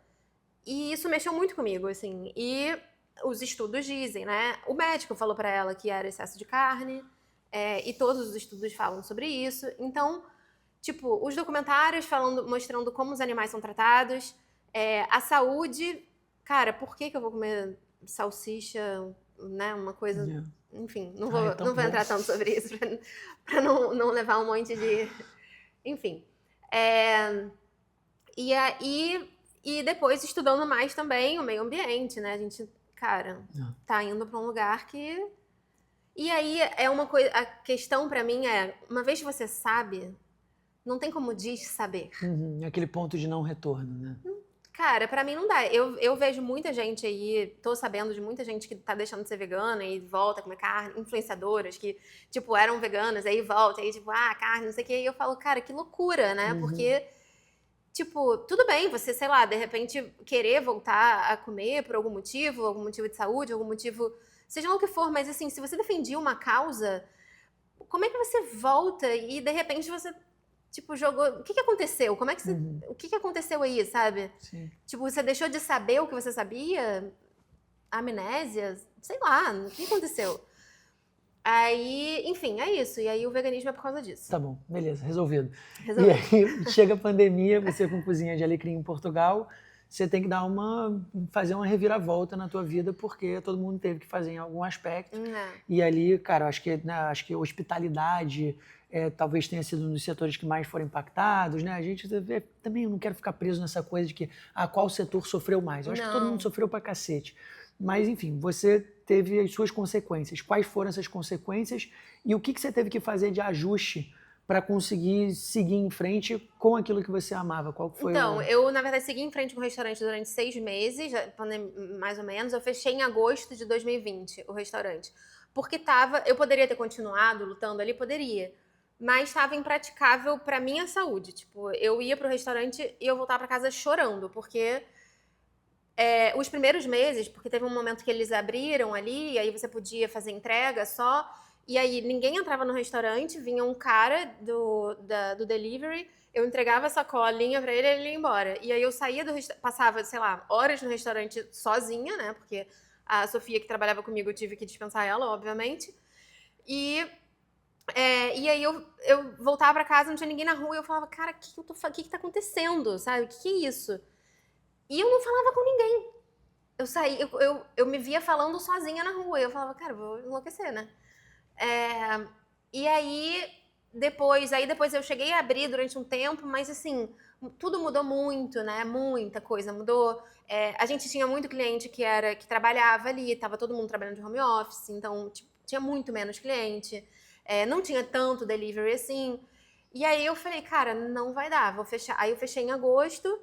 E isso mexeu muito comigo, assim. E os estudos dizem, né? O médico falou pra ela que era excesso de carne, e todos os estudos falam sobre isso. Então, tipo, os documentários mostrando como os animais são tratados, a saúde. Cara, por que eu vou comer salsicha, né? Uma coisa. Yeah. Enfim, não Ah, é vou, tão não vou bom. entrar tanto sobre isso pra não levar um monte de. Enfim. É, e depois estudando mais também o meio ambiente, né? A gente, cara, Yeah. tá indo pra um lugar que. E aí é uma coisa. A questão pra mim é: uma vez que você sabe, não tem como saber. Aquele ponto de não retorno, né? Cara, pra mim não dá. Eu vejo muita gente aí, tô sabendo de muita gente que tá deixando de ser vegana e volta a comer carne, influenciadoras que, tipo, eram veganas, aí volta, aí tipo, carne, não sei o quê. E eu falo, cara, que loucura, né? Porque, tipo, tudo bem você, sei lá, de repente querer voltar a comer por algum motivo de saúde, algum motivo, seja lá o que for, mas assim, se você defendia uma causa, como é que você volta e de repente você, tipo, jogou. O que aconteceu? Como é que você. O que aconteceu aí, sabe? Sim. Tipo, você deixou de saber o que você sabia? Amnésia? Sei lá, o que aconteceu? Aí, enfim, é isso. E aí o veganismo é por causa disso. Tá bom, beleza, resolvido. Resolvido. E aí chega a pandemia, você com cozinha de alecrim em Portugal, você tem que fazer uma reviravolta na tua vida, porque todo mundo teve que fazer em algum aspecto. E ali, cara, acho que hospitalidade talvez tenha sido um dos setores que mais foram impactados, né? A gente também não quero ficar preso nessa coisa de que qual setor sofreu mais. Eu acho que todo mundo sofreu pra cacete. Mas, enfim, você teve as suas consequências. Quais foram essas consequências e o que você teve que fazer de ajuste para conseguir seguir em frente com aquilo que você amava? Qual foi Então, eu, na verdade, segui em frente com o restaurante durante 6 meses, mais ou menos. Eu fechei em agosto de 2020 o restaurante. Porque eu poderia ter continuado lutando ali, poderia. Mas estava impraticável para minha saúde. Tipo, eu ia pro restaurante e eu voltava para casa chorando, porque os primeiros meses, porque teve um momento que eles abriram ali, e aí você podia fazer entrega só, e aí ninguém entrava no restaurante, vinha um cara do delivery, eu entregava a sacolinha pra ele e ele ia embora. E aí eu saía do restaurante, passava, sei lá, horas no restaurante sozinha, né, porque a Sofia que trabalhava comigo, eu tive que dispensar ela, obviamente, e aí eu voltava pra casa, não tinha ninguém na rua, e eu falava, cara, o que tá acontecendo, sabe, o que é isso? E eu não falava com ninguém. Eu saí, eu me via falando sozinha na rua. E eu falava, cara, vou enlouquecer, né? E aí depois eu cheguei a abrir durante um tempo, mas assim, tudo mudou muito, né? Muita coisa mudou. A gente tinha muito cliente que trabalhava ali, tava todo mundo trabalhando de home office, então tipo, tinha muito menos cliente. Não tinha tanto delivery assim. E aí eu falei, cara, não vai dar, vou fechar. Aí eu fechei em agosto.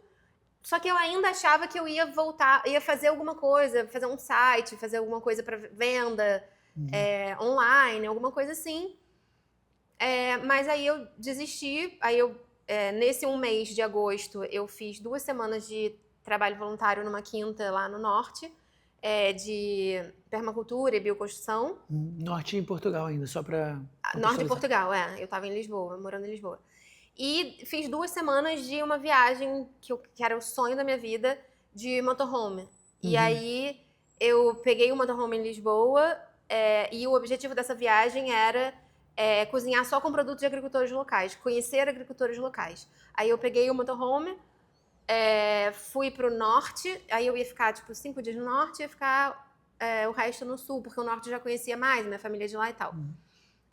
Só que eu ainda achava que eu ia voltar, ia fazer alguma coisa, fazer um site, fazer alguma coisa para venda online, alguma coisa assim. Mas aí eu desisti. Aí nesse um mês de agosto, eu fiz 2 semanas de trabalho voluntário numa quinta lá no norte, de permacultura e bioconstrução. Norte em Portugal ainda, só para Norte de Portugal, eu estava em Lisboa, morando em Lisboa. E fiz 2 semanas de uma viagem que era o sonho da minha vida, de motorhome. E aí eu peguei o motorhome em Lisboa, e o objetivo dessa viagem era cozinhar só com produtos de agricultores locais, conhecer agricultores locais. Aí eu peguei o motorhome, fui pro norte, aí eu ia ficar tipo 5 dias no norte e ia ficar o resto no sul, porque o norte eu já conhecia mais, minha família é de lá e tal.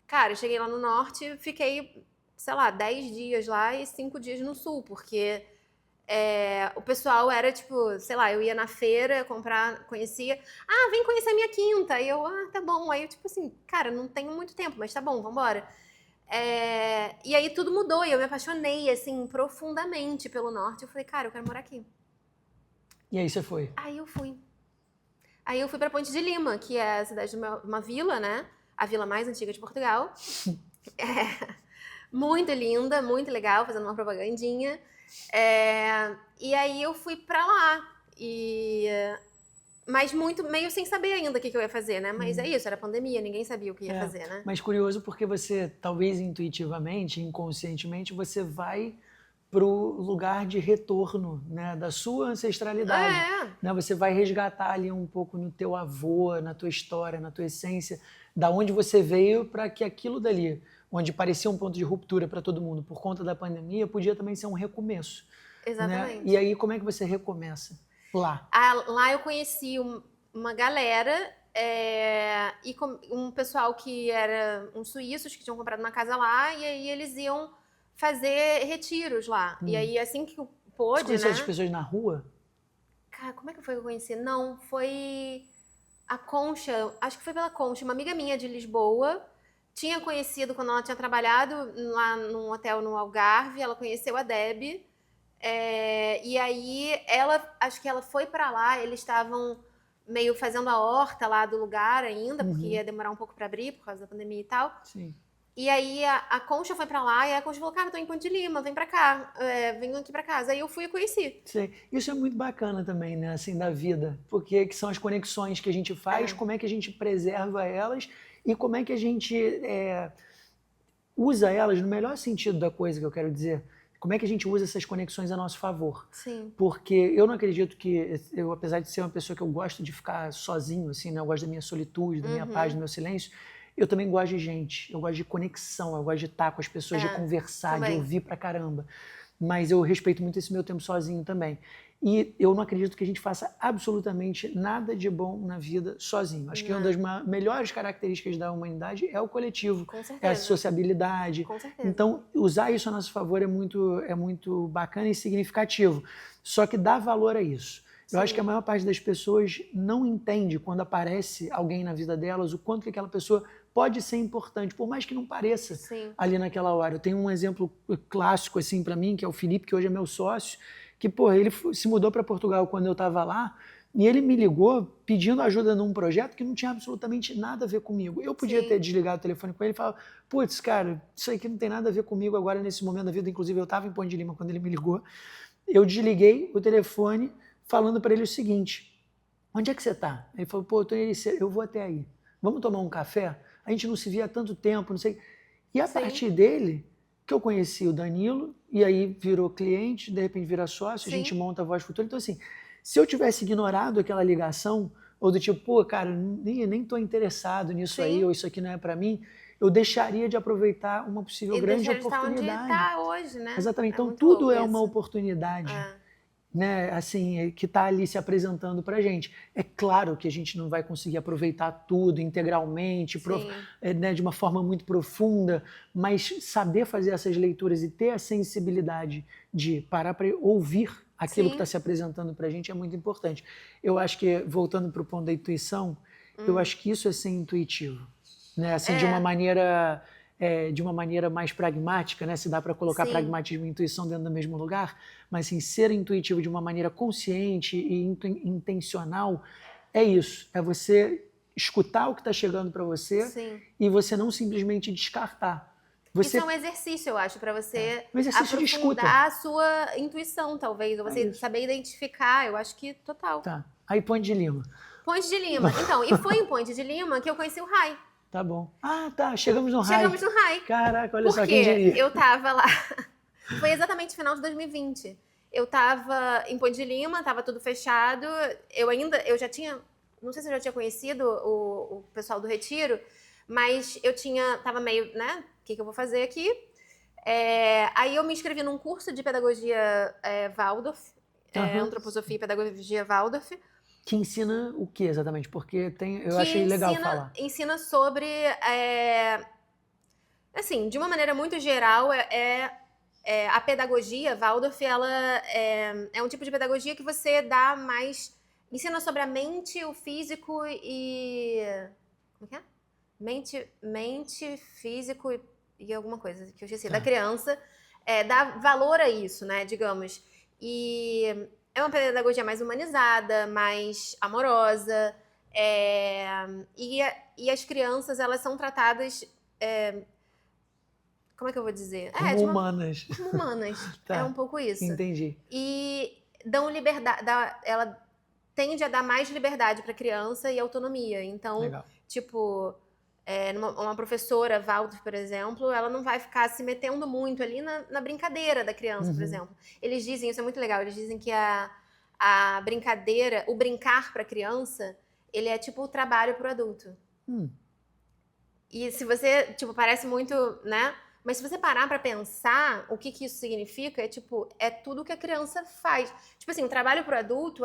Cara, eu cheguei lá no norte, fiquei, sei lá, 10 dias lá e 5 dias no sul, porque o pessoal era tipo, sei lá, eu ia na feira comprar, conhecia, vem conhecer a minha quinta. Aí eu, tá bom. Aí eu, tipo assim, cara, não tenho muito tempo, mas tá bom, vambora. E aí tudo mudou e eu me apaixonei, assim, profundamente pelo norte. Eu falei, cara, eu quero morar aqui. E aí você foi? Aí eu fui. Aí eu fui pra Ponte de Lima, que é a cidade de uma vila, né? A vila mais antiga de Portugal. Muito linda, muito legal, fazendo uma propagandinha. E aí eu fui pra lá. Mas meio sem saber ainda o que eu ia fazer, né? Mas é isso, era pandemia, ninguém sabia o que ia fazer, né? Mas curioso porque você, talvez intuitivamente, inconscientemente, você vai pro lugar de retorno, né, da sua ancestralidade. Né? Você vai resgatar ali um pouco no teu avô, na tua história, na tua essência, da onde você veio, para que aquilo dali, onde parecia um ponto de ruptura para todo mundo por conta da pandemia, podia também ser um recomeço. Exatamente. Né? E aí, como é que você recomeça lá? Lá eu conheci uma galera e um pessoal que era uns suíços que tinham comprado uma casa lá, e aí eles iam fazer retiros lá. E aí, assim que pôde, Você conheceu né? essas pessoas na rua? Cara, como é que foi que eu conheci? Não, foi a Concha, acho que foi pela Concha, uma amiga minha de Lisboa. Tinha conhecido quando ela tinha trabalhado lá num hotel no Algarve, ela conheceu a Deb. E aí, acho que ela foi pra lá, eles estavam meio fazendo a horta lá do lugar ainda, porque ia demorar um pouco pra abrir por causa da pandemia e tal. Sim. E aí a Concha foi pra lá e a Concha falou, cara, eu tô em Ponte de Lima, vem pra cá, vem aqui pra casa. Aí eu fui e conheci. Sim. Isso é muito bacana também, né, assim, da vida, porque que são as conexões que a gente faz, como é que a gente preserva elas e como é que a gente usa elas no melhor sentido da coisa que eu quero dizer. Como é que a gente usa essas conexões a nosso favor? Sim. Porque eu não acredito que eu, apesar de ser uma pessoa que eu gosto de ficar sozinho, assim, né, eu gosto da minha solitude, da minha paz, do meu silêncio, eu também gosto de gente, eu gosto de conexão, eu gosto de estar com as pessoas, de conversar, também. De ouvir pra caramba. Mas eu respeito muito esse meu tempo sozinho também. E eu não acredito que a gente faça absolutamente nada de bom na vida sozinho. Acho que uma das melhores características da humanidade é o coletivo, Com certeza. é a sociabilidade. Com certeza. Então, usar isso a nosso favor é muito bacana e significativo. Só que dá valor a isso. Eu acho que a maior parte das pessoas não entende quando aparece alguém na vida delas o quanto que aquela pessoa pode ser importante, por mais que não pareça ali naquela hora. Eu tenho um exemplo clássico assim para mim, que é o Felipe, que hoje é meu sócio, que ele se mudou para Portugal quando eu estava lá, e ele me ligou pedindo ajuda num projeto que não tinha absolutamente nada a ver comigo. Eu podia ter desligado o telefone com ele e falar, putz, cara, isso aqui não tem nada a ver comigo agora nesse momento da vida. Inclusive eu estava em Ponte de Lima quando ele me ligou. Eu desliguei o telefone falando para ele o seguinte, onde é que você está? Ele falou, pô, eu vou até aí. Vamos tomar um café? A gente não se via há tanto tempo, não sei. E a partir dele, que eu conheci o Danilo, e aí virou cliente, de repente vira sócio, a gente monta a Voz Futura. Então, assim, se eu tivesse ignorado aquela ligação, ou do tipo, pô, cara, nem tô interessado nisso aí, ou isso aqui não é para mim, eu deixaria de aproveitar uma possível grande oportunidade. De onde tá hoje, né? Exatamente. Então, tudo é uma oportunidade. Né, assim, que está ali se apresentando para a gente. É claro que a gente não vai conseguir aproveitar tudo integralmente, né, de uma forma muito profunda, mas saber fazer essas leituras e ter a sensibilidade de parar para ouvir aquilo que está se apresentando para a gente é muito importante. Eu acho que, voltando para o ponto da intuição, eu acho que isso é ser intuitivo. Né? Assim, de uma maneira mais pragmática, né? Se dá para colocar pragmatismo e intuição dentro do mesmo lugar, mas assim, ser intuitivo de uma maneira consciente e intencional é isso, é você escutar o que está chegando para você e você não simplesmente descartar. Isso é um exercício, eu acho, para você um exercício aprofundar a sua intuição, talvez, ou você saber identificar, eu acho que total. Tá, aí Ponte de Lima. Ponte de Lima, então, e foi em Ponte de Lima que eu conheci o Rai. Tá bom. Ah, tá. Chegamos no Rai. Chegamos no Rai. Caraca, olha só quem diria. Porque eu tava lá. Foi exatamente final de 2020. Eu tava em Ponte de Lima, tava tudo fechado. Eu já tinha. Não sei se eu já tinha conhecido o pessoal do Retiro, mas tava meio, né? O que eu vou fazer aqui? Aí eu me inscrevi num curso de pedagogia Waldorf, antroposofia e pedagogia Waldorf. Que ensina o que exatamente? Porque eu achei legal falar. Ensina sobre, assim, de uma maneira muito geral, a pedagogia Waldorf, ela é um tipo de pedagogia que você dá mais, ensina sobre a mente, o físico e... Como que é? Mente, físico e e alguma coisa que eu esqueci, Tá. da criança, dar valor a isso, né, digamos. E é uma pedagogia mais humanizada, mais amorosa, e as crianças, elas são tratadas, como é que eu vou dizer? Como humanas. Como humanas, Tá. é um pouco isso. Entendi. E dão liberdade, ela tende a dar mais liberdade para a criança e autonomia. Então, Legal. tipo, uma professora, Waldorf, por exemplo, ela não vai ficar se metendo muito ali na brincadeira da criança, por exemplo. Eles dizem, isso é muito legal, eles dizem que a brincadeira, o brincar para a criança, ele é tipo o trabalho para o adulto. E se você, tipo, parece muito, né? Mas se você parar pra pensar o que isso significa, é tudo que a criança faz. Tipo assim, o trabalho pro adulto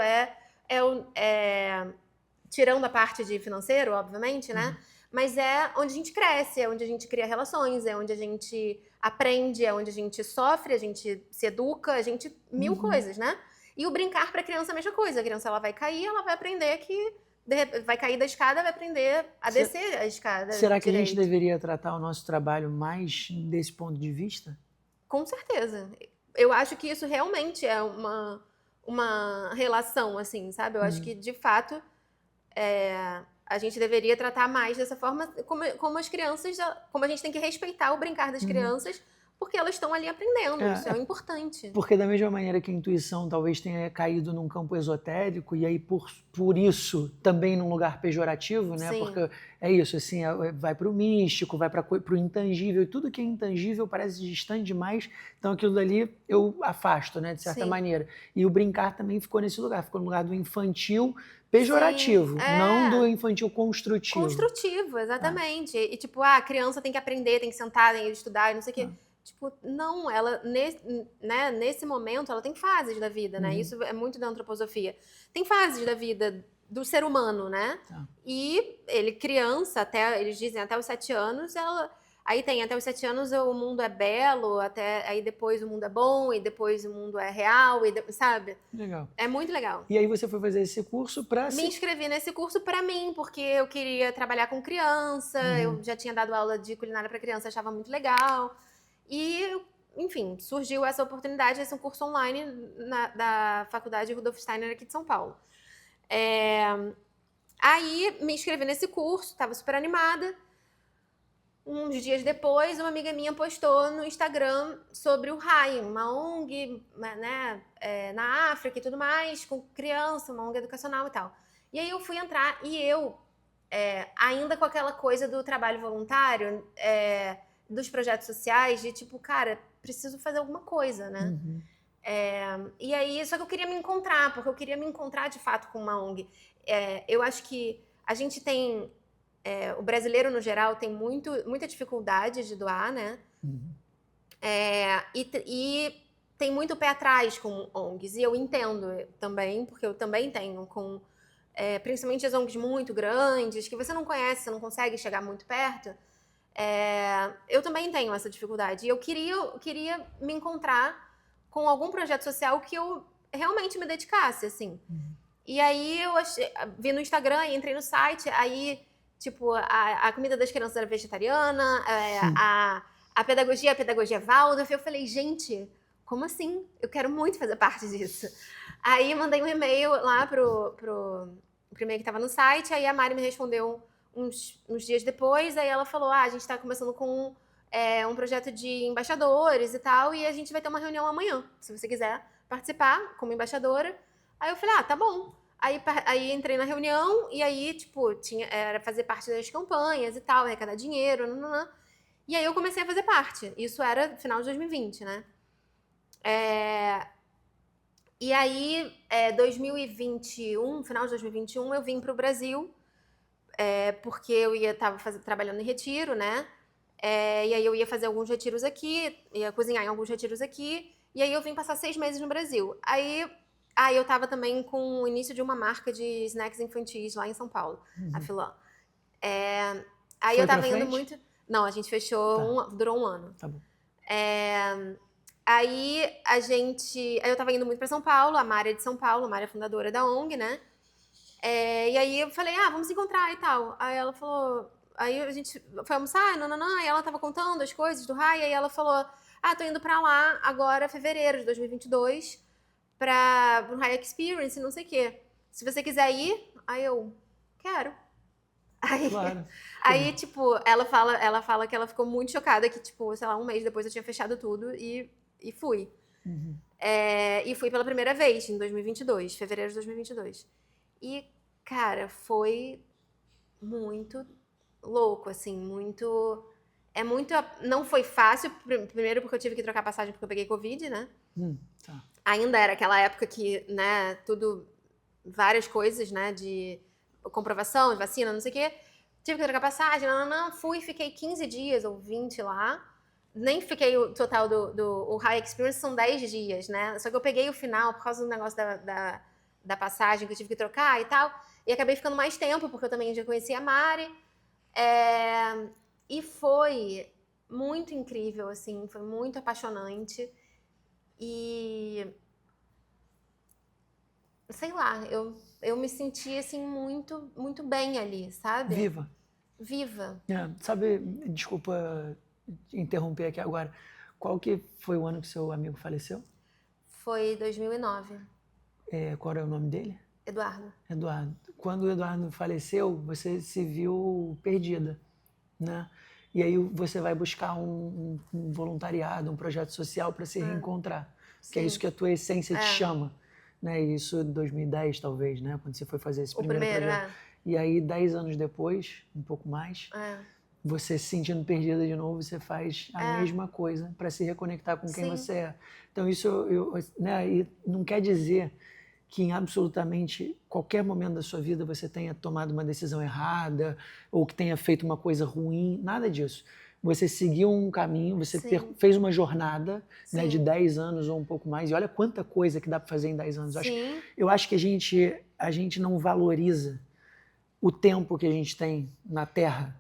tirando a parte de financeiro, obviamente, né? Mas é onde a gente cresce, é onde a gente cria relações, é onde a gente aprende, é onde a gente sofre, a gente se educa, a gente mil coisas, né? E o brincar pra criança é a mesma coisa. A criança, ela vai cair, ela vai aprender que vai cair da escada, vai aprender a descer a escada. Será que a gente deveria tratar o nosso trabalho mais desse ponto de vista? Com certeza. Eu acho que isso realmente é uma relação, assim, sabe? Eu acho que, de fato, a gente deveria tratar mais dessa forma, como as crianças, como a gente tem que respeitar o brincar das crianças, porque elas estão ali aprendendo, isso é importante. Porque da mesma maneira que a intuição talvez tenha caído num campo esotérico, e aí por isso também num lugar pejorativo, né? Sim. Porque é isso, assim, vai para o místico, vai para o intangível, e tudo que é intangível parece distante demais, então aquilo dali eu afasto, né? De certa maneira. E o brincar também ficou nesse lugar, ficou no lugar do infantil pejorativo, não do infantil construtivo. Construtivo, exatamente. E tipo, a criança tem que aprender, tem que sentar, tem que estudar, e não sei o quê. Tipo, não, ela, nesse momento, ela tem fases da vida, né? Isso é muito da antroposofia. Tem fases da vida do ser humano, né? E ele, criança, eles dizem até os 7 anos, aí tem até os 7 anos o mundo é belo, aí depois o mundo é bom, e depois o mundo é real, sabe? Legal. É muito legal. E aí você foi fazer esse curso para... Me inscrevi nesse curso para mim, porque eu queria trabalhar com criança, eu já tinha dado aula de culinária para criança, achava muito legal. E, enfim, surgiu essa oportunidade, esse é um curso online da Faculdade Rudolf Steiner aqui de São Paulo. Aí me inscrevi nesse curso, estava super animada. Uns dias depois, uma amiga minha postou no Instagram sobre o RAI, uma ONG, né, na África e tudo mais, com criança, uma ONG educacional e tal. E aí eu fui entrar e ainda com aquela coisa do trabalho voluntário, dos projetos sociais, de tipo, cara, preciso fazer alguma coisa, né? E aí, só que eu queria me encontrar, porque eu queria me encontrar de fato com uma ONG. Eu acho que a gente tem... o brasileiro, no geral, tem muita dificuldade de doar, né? E tem muito pé atrás com ONGs, e eu entendo também, porque eu também tenho principalmente as ONGs muito grandes, que você não conhece, você não consegue chegar muito perto. Eu também tenho essa dificuldade. E eu queria me encontrar com algum projeto social que eu realmente me dedicasse, assim. E aí eu vi no Instagram, entrei no site, aí, tipo, a comida das crianças era vegetariana, a pedagogia Waldorf. Eu falei, gente, como assim? Eu quero muito fazer parte disso. Aí mandei um e-mail lá pro e-mail que estava no site, aí a Mari me respondeu uns dias depois, aí ela falou, a gente está começando com um projeto de embaixadores e tal, e a gente vai ter uma reunião amanhã, se você quiser participar como embaixadora. Aí eu falei, tá bom. Aí entrei na reunião, e aí, tipo, era fazer parte das campanhas e tal, arrecadar dinheiro, e aí eu comecei a fazer parte. Isso era final de 2020, né? E aí, 2021, final de 2021, eu vim pro Brasil, porque eu estava trabalhando em retiro, né? E aí eu ia fazer alguns retiros aqui, ia cozinhar em alguns retiros aqui, e aí eu vim passar 6 meses no Brasil. Aí eu estava também com o início de uma marca de snacks infantis lá em São Paulo, a Filan. Aí eu estava indo muito... Não, a gente fechou, durou 1 ano. Tá bom. Aí eu estava indo muito para São Paulo, a Mari é de São Paulo, a Mari é fundadora da ONG, né? E aí eu falei, vamos se encontrar e tal. Aí ela falou, Aí a gente foi almoçar, e ela tava contando as coisas do High, aí ela falou, tô indo pra lá agora, fevereiro de 2022, pra um High Experience, não sei o quê. Se você quiser ir, aí eu, quero. Aí, Claro. aí, tipo, ela fala que ela ficou muito chocada que, tipo, sei lá, um mês depois eu tinha fechado tudo e fui. Uhum. E fui pela primeira vez, em 2022, fevereiro de 2022. E, cara, foi muito louco, assim, muito... Não foi fácil, primeiro porque eu tive que trocar passagem porque eu peguei Covid, né? Tá. Ainda era aquela época que, né, várias coisas, né, de comprovação, de vacina, não sei o quê. Tive que trocar passagem, fui e fiquei 15 dias ou 20 lá. Nem fiquei o total o High Experience, são 10 dias, né? Só que eu peguei o final por causa do negócio da passagem que eu tive que trocar e tal. E acabei ficando mais tempo, porque eu também já conhecia a Mari. E foi muito incrível, assim, foi muito apaixonante. E sei lá, eu me senti assim muito, muito bem ali, sabe? Viva. Viva. Sabe, desculpa interromper aqui agora. Qual que foi o ano que seu amigo faleceu? Foi 2009. Qual era o nome dele? Eduardo. Eduardo. Quando o Eduardo faleceu, você se viu perdida, né? E aí você vai buscar um voluntariado, um projeto social para se reencontrar, que é isso que a tua essência te chama, né? E isso em 2010 talvez, né? Quando você foi fazer esse primeiro projeto. E aí 10 anos depois, um pouco mais, você se sentindo perdida de novo, você faz a mesma coisa para se reconectar com quem você é. Então isso, né? E não quer dizer que em absolutamente qualquer momento da sua vida você tenha tomado uma decisão errada ou que tenha feito uma coisa ruim, nada disso. Você seguiu um caminho, você fez uma jornada, né, de 10 anos ou um pouco mais, e olha quanta coisa que dá para fazer em 10 anos. Eu acho que a gente não valoriza o tempo que a gente tem na Terra,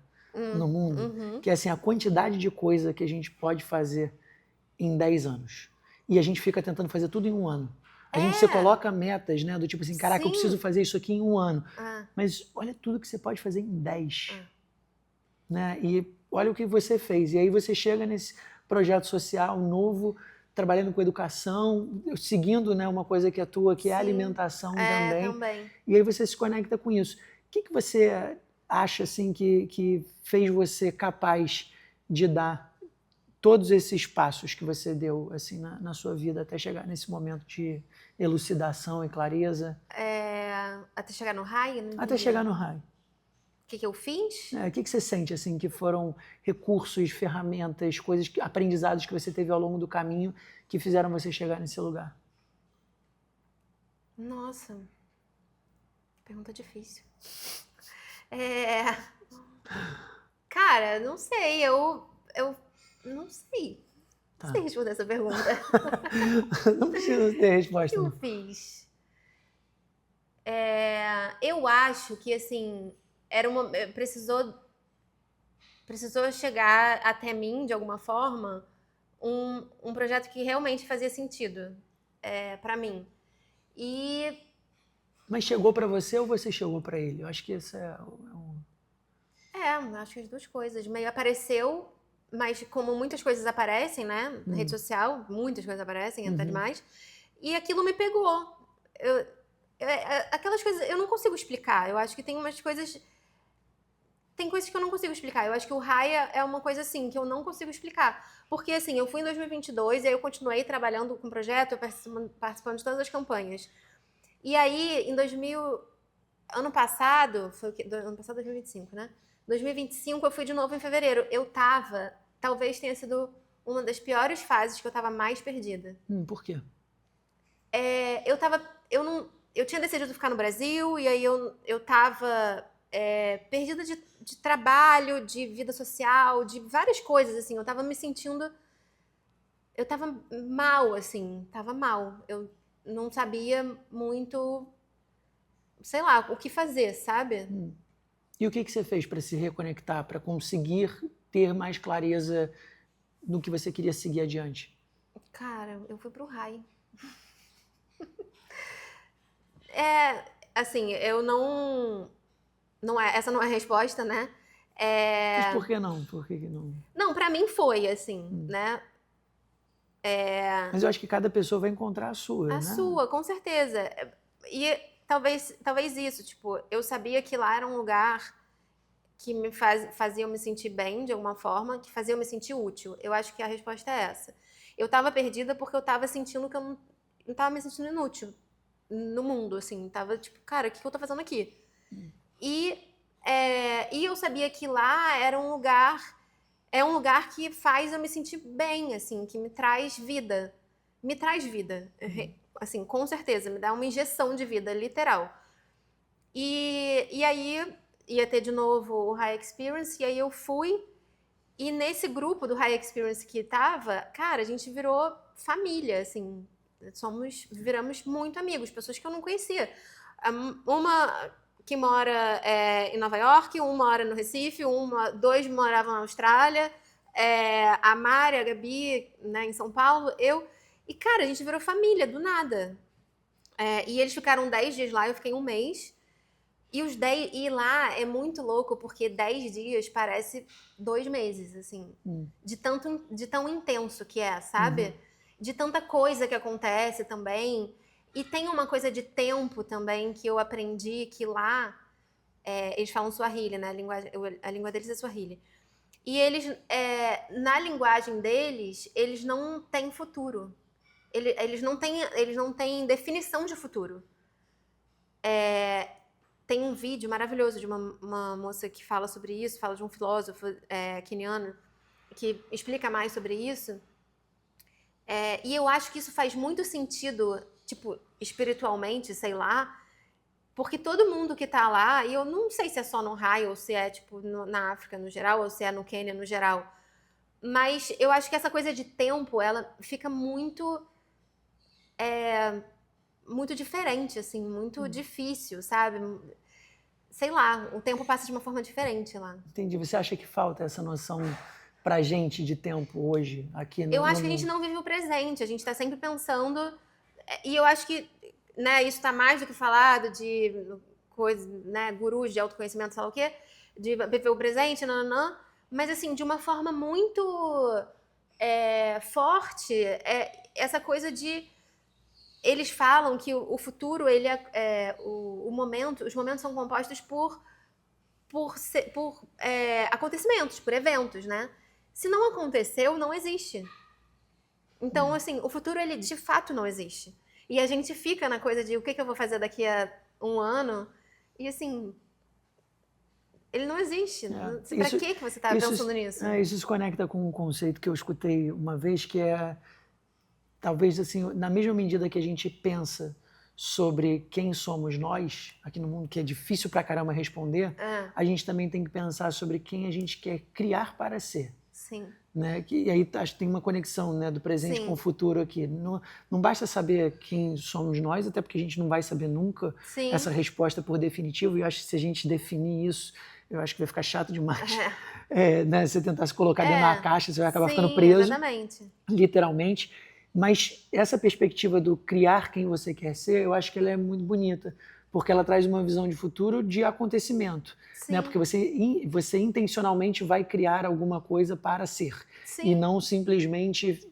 no mundo, que é assim, a quantidade de coisa que a gente pode fazer em 10 anos. E a gente fica tentando fazer tudo em um ano. A gente se coloca metas, né? Do tipo assim, caraca, eu preciso fazer isso aqui em um ano. Mas olha tudo que você pode fazer em 10. Né? E olha o que você fez. E aí você chega nesse projeto social novo, trabalhando com educação, seguindo, né, uma coisa que é tua, que é a alimentação também. E aí você se conecta com isso. O que você acha assim, que fez você capaz de dar todos esses passos que você deu assim na sua vida até chegar nesse momento de elucidação e clareza? Até chegar no High? Até chegar no High. O que eu fiz? O que você sente assim que foram recursos, ferramentas, coisas, aprendizados que você teve ao longo do caminho que fizeram você chegar nesse lugar? Nossa, pergunta difícil. Cara, não sei, eu não sei. Não sei responder essa pergunta. Não precisa ter resposta. O que eu fiz? Eu acho que, assim, precisou chegar até mim, de alguma forma, um projeto que realmente fazia sentido pra mim. Mas chegou pra você ou você chegou pra ele? Eu acho que isso acho que as duas coisas. Meio apareceu, mas como muitas coisas aparecem, né? Na rede social, muitas coisas aparecem, até demais. E aquilo me pegou. Aquelas coisas, eu não consigo explicar. Eu acho que tem umas coisas... Tem coisas que eu não consigo explicar. Eu acho que o Raya é uma coisa, assim, que eu não consigo explicar. Porque, assim, eu fui em 2022 e aí eu continuei trabalhando com o projeto, participando de todas as campanhas. E aí, ano passado, foi o quê? Ano passado, 2025, né? 2025, eu fui de novo em fevereiro. Talvez tenha sido uma das piores fases que eu tava mais perdida. Por quê? Eu tinha decidido ficar no Brasil e aí eu tava perdida de trabalho, de vida social, de várias coisas, assim. Eu tava me sentindo... Eu tava mal, assim. Tava mal. Eu não sabia muito... sei lá, o que fazer, sabe? E o que você fez para se reconectar, para conseguir ter mais clareza no que você queria seguir adiante? Cara, eu fui pro High. Assim, eu não é, essa não é a resposta, né? Mas por que não? Por que não? Não, pra mim foi, assim, né? Mas eu acho que cada pessoa vai encontrar a sua, né? A sua, com certeza. E talvez isso, tipo, eu sabia que lá era um lugar que fazia eu me sentir bem, de alguma forma, que fazia eu me sentir útil. Eu acho que a resposta é essa. Eu tava perdida porque eu tava sentindo que eu não tava me sentindo inútil no mundo, assim. Tava tipo, cara, o que eu tô fazendo aqui? E eu sabia que lá era um lugar... É um lugar que faz eu me sentir bem, assim, que me traz vida. Me traz vida. Assim, com certeza, me dá uma injeção de vida, literal. E aí ia ter de novo o High Experience, e aí eu fui. E nesse grupo do High Experience que tava, cara, a gente virou família, assim. Viramos muito amigos, pessoas que eu não conhecia. Uma que mora em Nova York, uma mora no Recife, dois moravam na Austrália, a Mari, a Gabi, né, em São Paulo, eu. E, cara, a gente virou família, do nada. E eles ficaram 10 dias lá, eu fiquei um mês. E lá é muito louco, porque 10 dias parece 2 meses, assim. De tão intenso que é, sabe? De tanta coisa que acontece também. E tem uma coisa de tempo também que eu aprendi que lá... eles falam Swahili, né? A língua deles é Swahili. E eles, na linguagem deles, eles não têm futuro. Eles não têm definição de futuro. Tem um vídeo maravilhoso de uma moça que fala sobre isso, fala de um filósofo queniano, que explica mais sobre isso. E eu acho que isso faz muito sentido, tipo, espiritualmente, sei lá, porque todo mundo que tá lá, e eu não sei se é só no Rai, ou se é, tipo, na África no geral, ou se é no Quênia no geral, mas eu acho que essa coisa de tempo, ela fica muito... muito diferente, assim, muito difícil, sabe? Sei lá, o tempo passa de uma forma diferente lá. Entendi. Você acha que falta essa noção pra gente de tempo hoje, aqui no Eu acho que a mundo? gente não vive o presente, a gente tá sempre pensando... E eu acho que, né, isso tá mais do que falado de coisas, né, gurus de autoconhecimento, sei lá o quê, de viver o presente, nananã, mas assim, de uma forma muito forte, essa coisa de... Eles falam que o futuro, ele os momentos são compostos por acontecimentos, por eventos, né? Se não aconteceu, não existe. Então, assim, o futuro, ele de fato não existe. E a gente fica na coisa de o que eu vou fazer daqui a um ano, e assim, ele não existe. Pra que você tá pensando nisso? Isso se conecta com um conceito que eu escutei uma vez, que é, talvez assim, na mesma medida que a gente pensa sobre quem somos nós aqui no mundo, que é difícil pra caramba responder, a gente também tem que pensar sobre quem a gente quer criar para ser. Sim. Né? E aí acho que tem uma conexão, né, do presente com o futuro aqui. Não basta saber quem somos nós, até porque a gente não vai saber nunca essa resposta por definitivo, e eu acho que se a gente definir isso, eu acho que vai ficar chato demais. Né? Você tentar se colocar dentro da caixa, você vai acabar ficando preso. Exatamente. Literalmente. Mas essa perspectiva do criar quem você quer ser, eu acho que ela é muito bonita, porque ela traz uma visão de futuro de acontecimento, né? Porque você intencionalmente vai criar alguma coisa para ser, e não simplesmente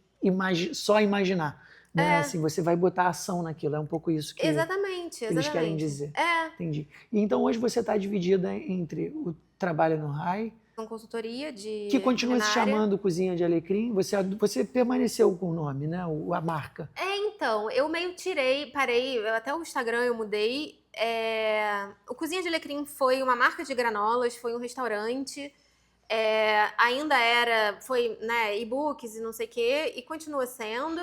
só imaginar, né? Assim, você vai botar ação naquilo, é um pouco isso que eles querem dizer. Entendi. E então hoje você está dividida entre o trabalho no Rai, uma consultoria de que continua culinária. Se chamando Cozinha de Alecrim. Você permaneceu com o nome, né? A marca. Então, eu meio parei, até o Instagram eu mudei. O Cozinha de Alecrim foi uma marca de granolas, foi um restaurante, foi, né, e-books e não sei o quê, e continua sendo,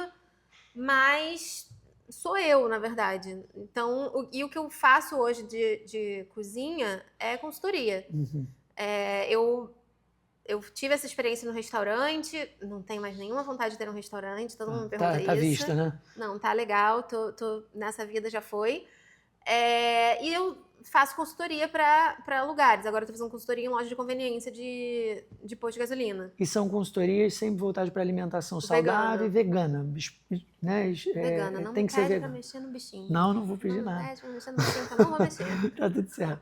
mas sou eu, na verdade. Então, o que eu faço hoje de cozinha é consultoria. Eu tive essa experiência no restaurante, não tenho mais nenhuma vontade de ter um restaurante, todo mundo me pergunta isso. Tá vista, né? Não, tá legal, tô nessa vida, já foi. E eu faço consultoria para lugares. Agora eu tô fazendo consultoria em loja de conveniência de posto de gasolina. E são consultorias sempre voltadas para alimentação saudável e vegana, né? Vegana, não tem me que ser pede vegana. pra mexer no bichinho. Não vou pedir Não me nada. pede pra mexer no bichinho, que eu não vou mexer. Tá tudo certo.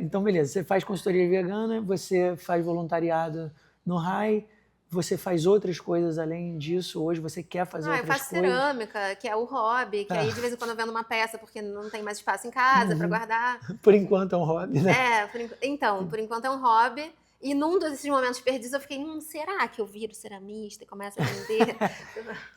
Então, beleza. Você faz consultoria vegana, você faz voluntariado no RAI, você faz outras coisas além disso. Hoje você quer fazer outras coisas. Eu faço cerâmica, que é o hobby, que aí de vez em quando eu vendo uma peça porque não tem mais espaço em casa para guardar. Por enquanto é um hobby, né? Por enquanto é um hobby. E num desses momentos perdidos eu fiquei, será que eu viro ceramista e começo a vender?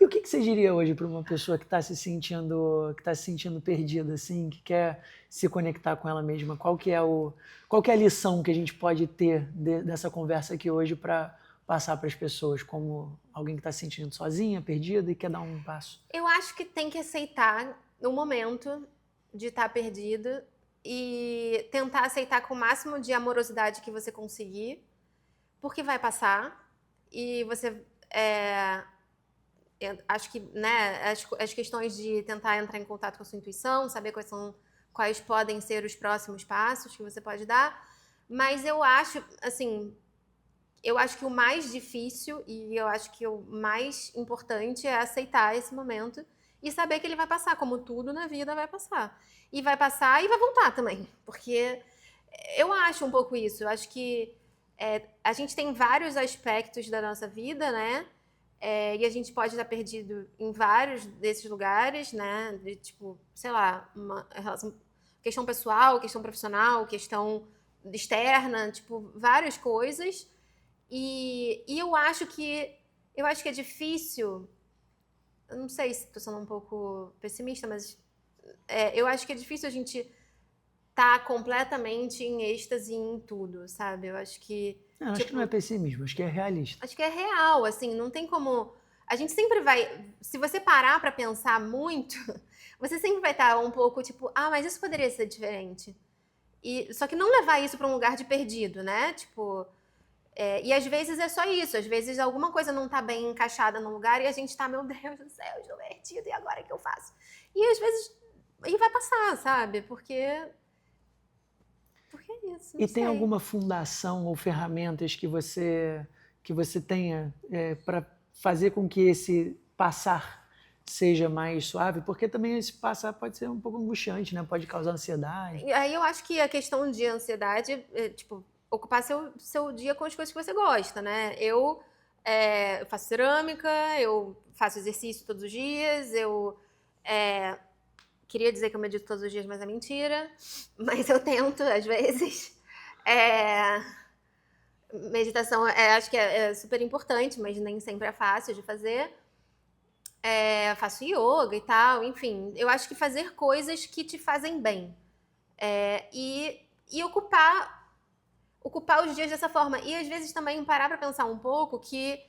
E o que você diria hoje para uma pessoa que está se sentindo perdida, assim, que quer se conectar com ela mesma? Qual que é a lição que a gente pode ter dessa conversa aqui hoje para passar para as pessoas, como alguém que está se sentindo sozinha, perdida e quer dar um passo? Eu acho que tem que aceitar no momento de estar perdido e tentar aceitar com o máximo de amorosidade que você conseguir, porque vai passar e você acho que, né, as questões de tentar entrar em contato com a sua intuição, saber quais podem ser os próximos passos que você pode dar, mas eu acho, assim, que o mais difícil e eu acho que o mais importante é aceitar esse momento e saber que ele vai passar, como tudo na vida vai passar. E vai passar e vai voltar também, porque eu acho um pouco isso. Eu acho que a gente tem vários aspectos da nossa vida, né? E a gente pode estar perdido em vários desses lugares, né? De, tipo, sei lá, uma questão pessoal, questão profissional, questão externa, tipo, várias coisas. E eu acho que é difícil. Eu não sei se estou sendo um pouco pessimista, mas eu acho que é difícil a gente estar completamente em êxtase em tudo, sabe? Eu acho que... acho que não é pessimismo, acho que é realista. Acho que é real, assim, não tem como... A gente sempre vai... Se você parar para pensar muito, você sempre vai estar um pouco tipo, mas isso poderia ser diferente. Só que não levar isso para um lugar de perdido, né? Tipo... e às vezes é só isso, às vezes alguma coisa não tá bem encaixada no lugar e a gente tá, meu Deus do céu, estou perdido, e agora o que eu faço? E às vezes, e vai passar, sabe? Porque é isso, não E sei. tem alguma fundação ou ferramentas que você tenha para fazer com que esse passar seja mais suave? Porque também esse passar pode ser um pouco angustiante, né? Pode causar ansiedade. Aí eu acho que a questão de ansiedade, tipo, ocupar seu dia com as coisas que você gosta, né? Eu faço cerâmica, eu faço exercício todos os dias, eu queria dizer que eu medito todos os dias, mas é mentira. Mas eu tento, às vezes. Meditação, acho que é super importante, mas nem sempre é fácil de fazer. Faço yoga e tal, enfim. Eu acho que fazer coisas que te fazem bem. E ocupar os dias dessa forma. E às vezes também parar pra pensar um pouco que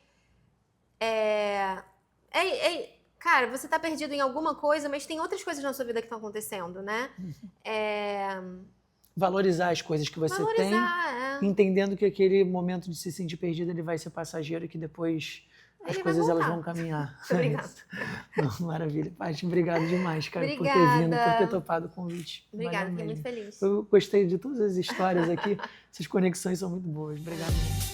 cara, você tá perdido em alguma coisa, mas tem outras coisas na sua vida que estão acontecendo, né? Valorizar as coisas que você tem, entendendo que aquele momento de se sentir perdido ele vai ser passageiro, que depois as coisas elas vão caminhar. Obrigada. Maravilha. Paty, obrigado demais, cara, por ter vindo, por ter topado o convite. Obrigada, fiquei muito feliz. Eu gostei de todas as histórias aqui, essas conexões são muito boas. Obrigado.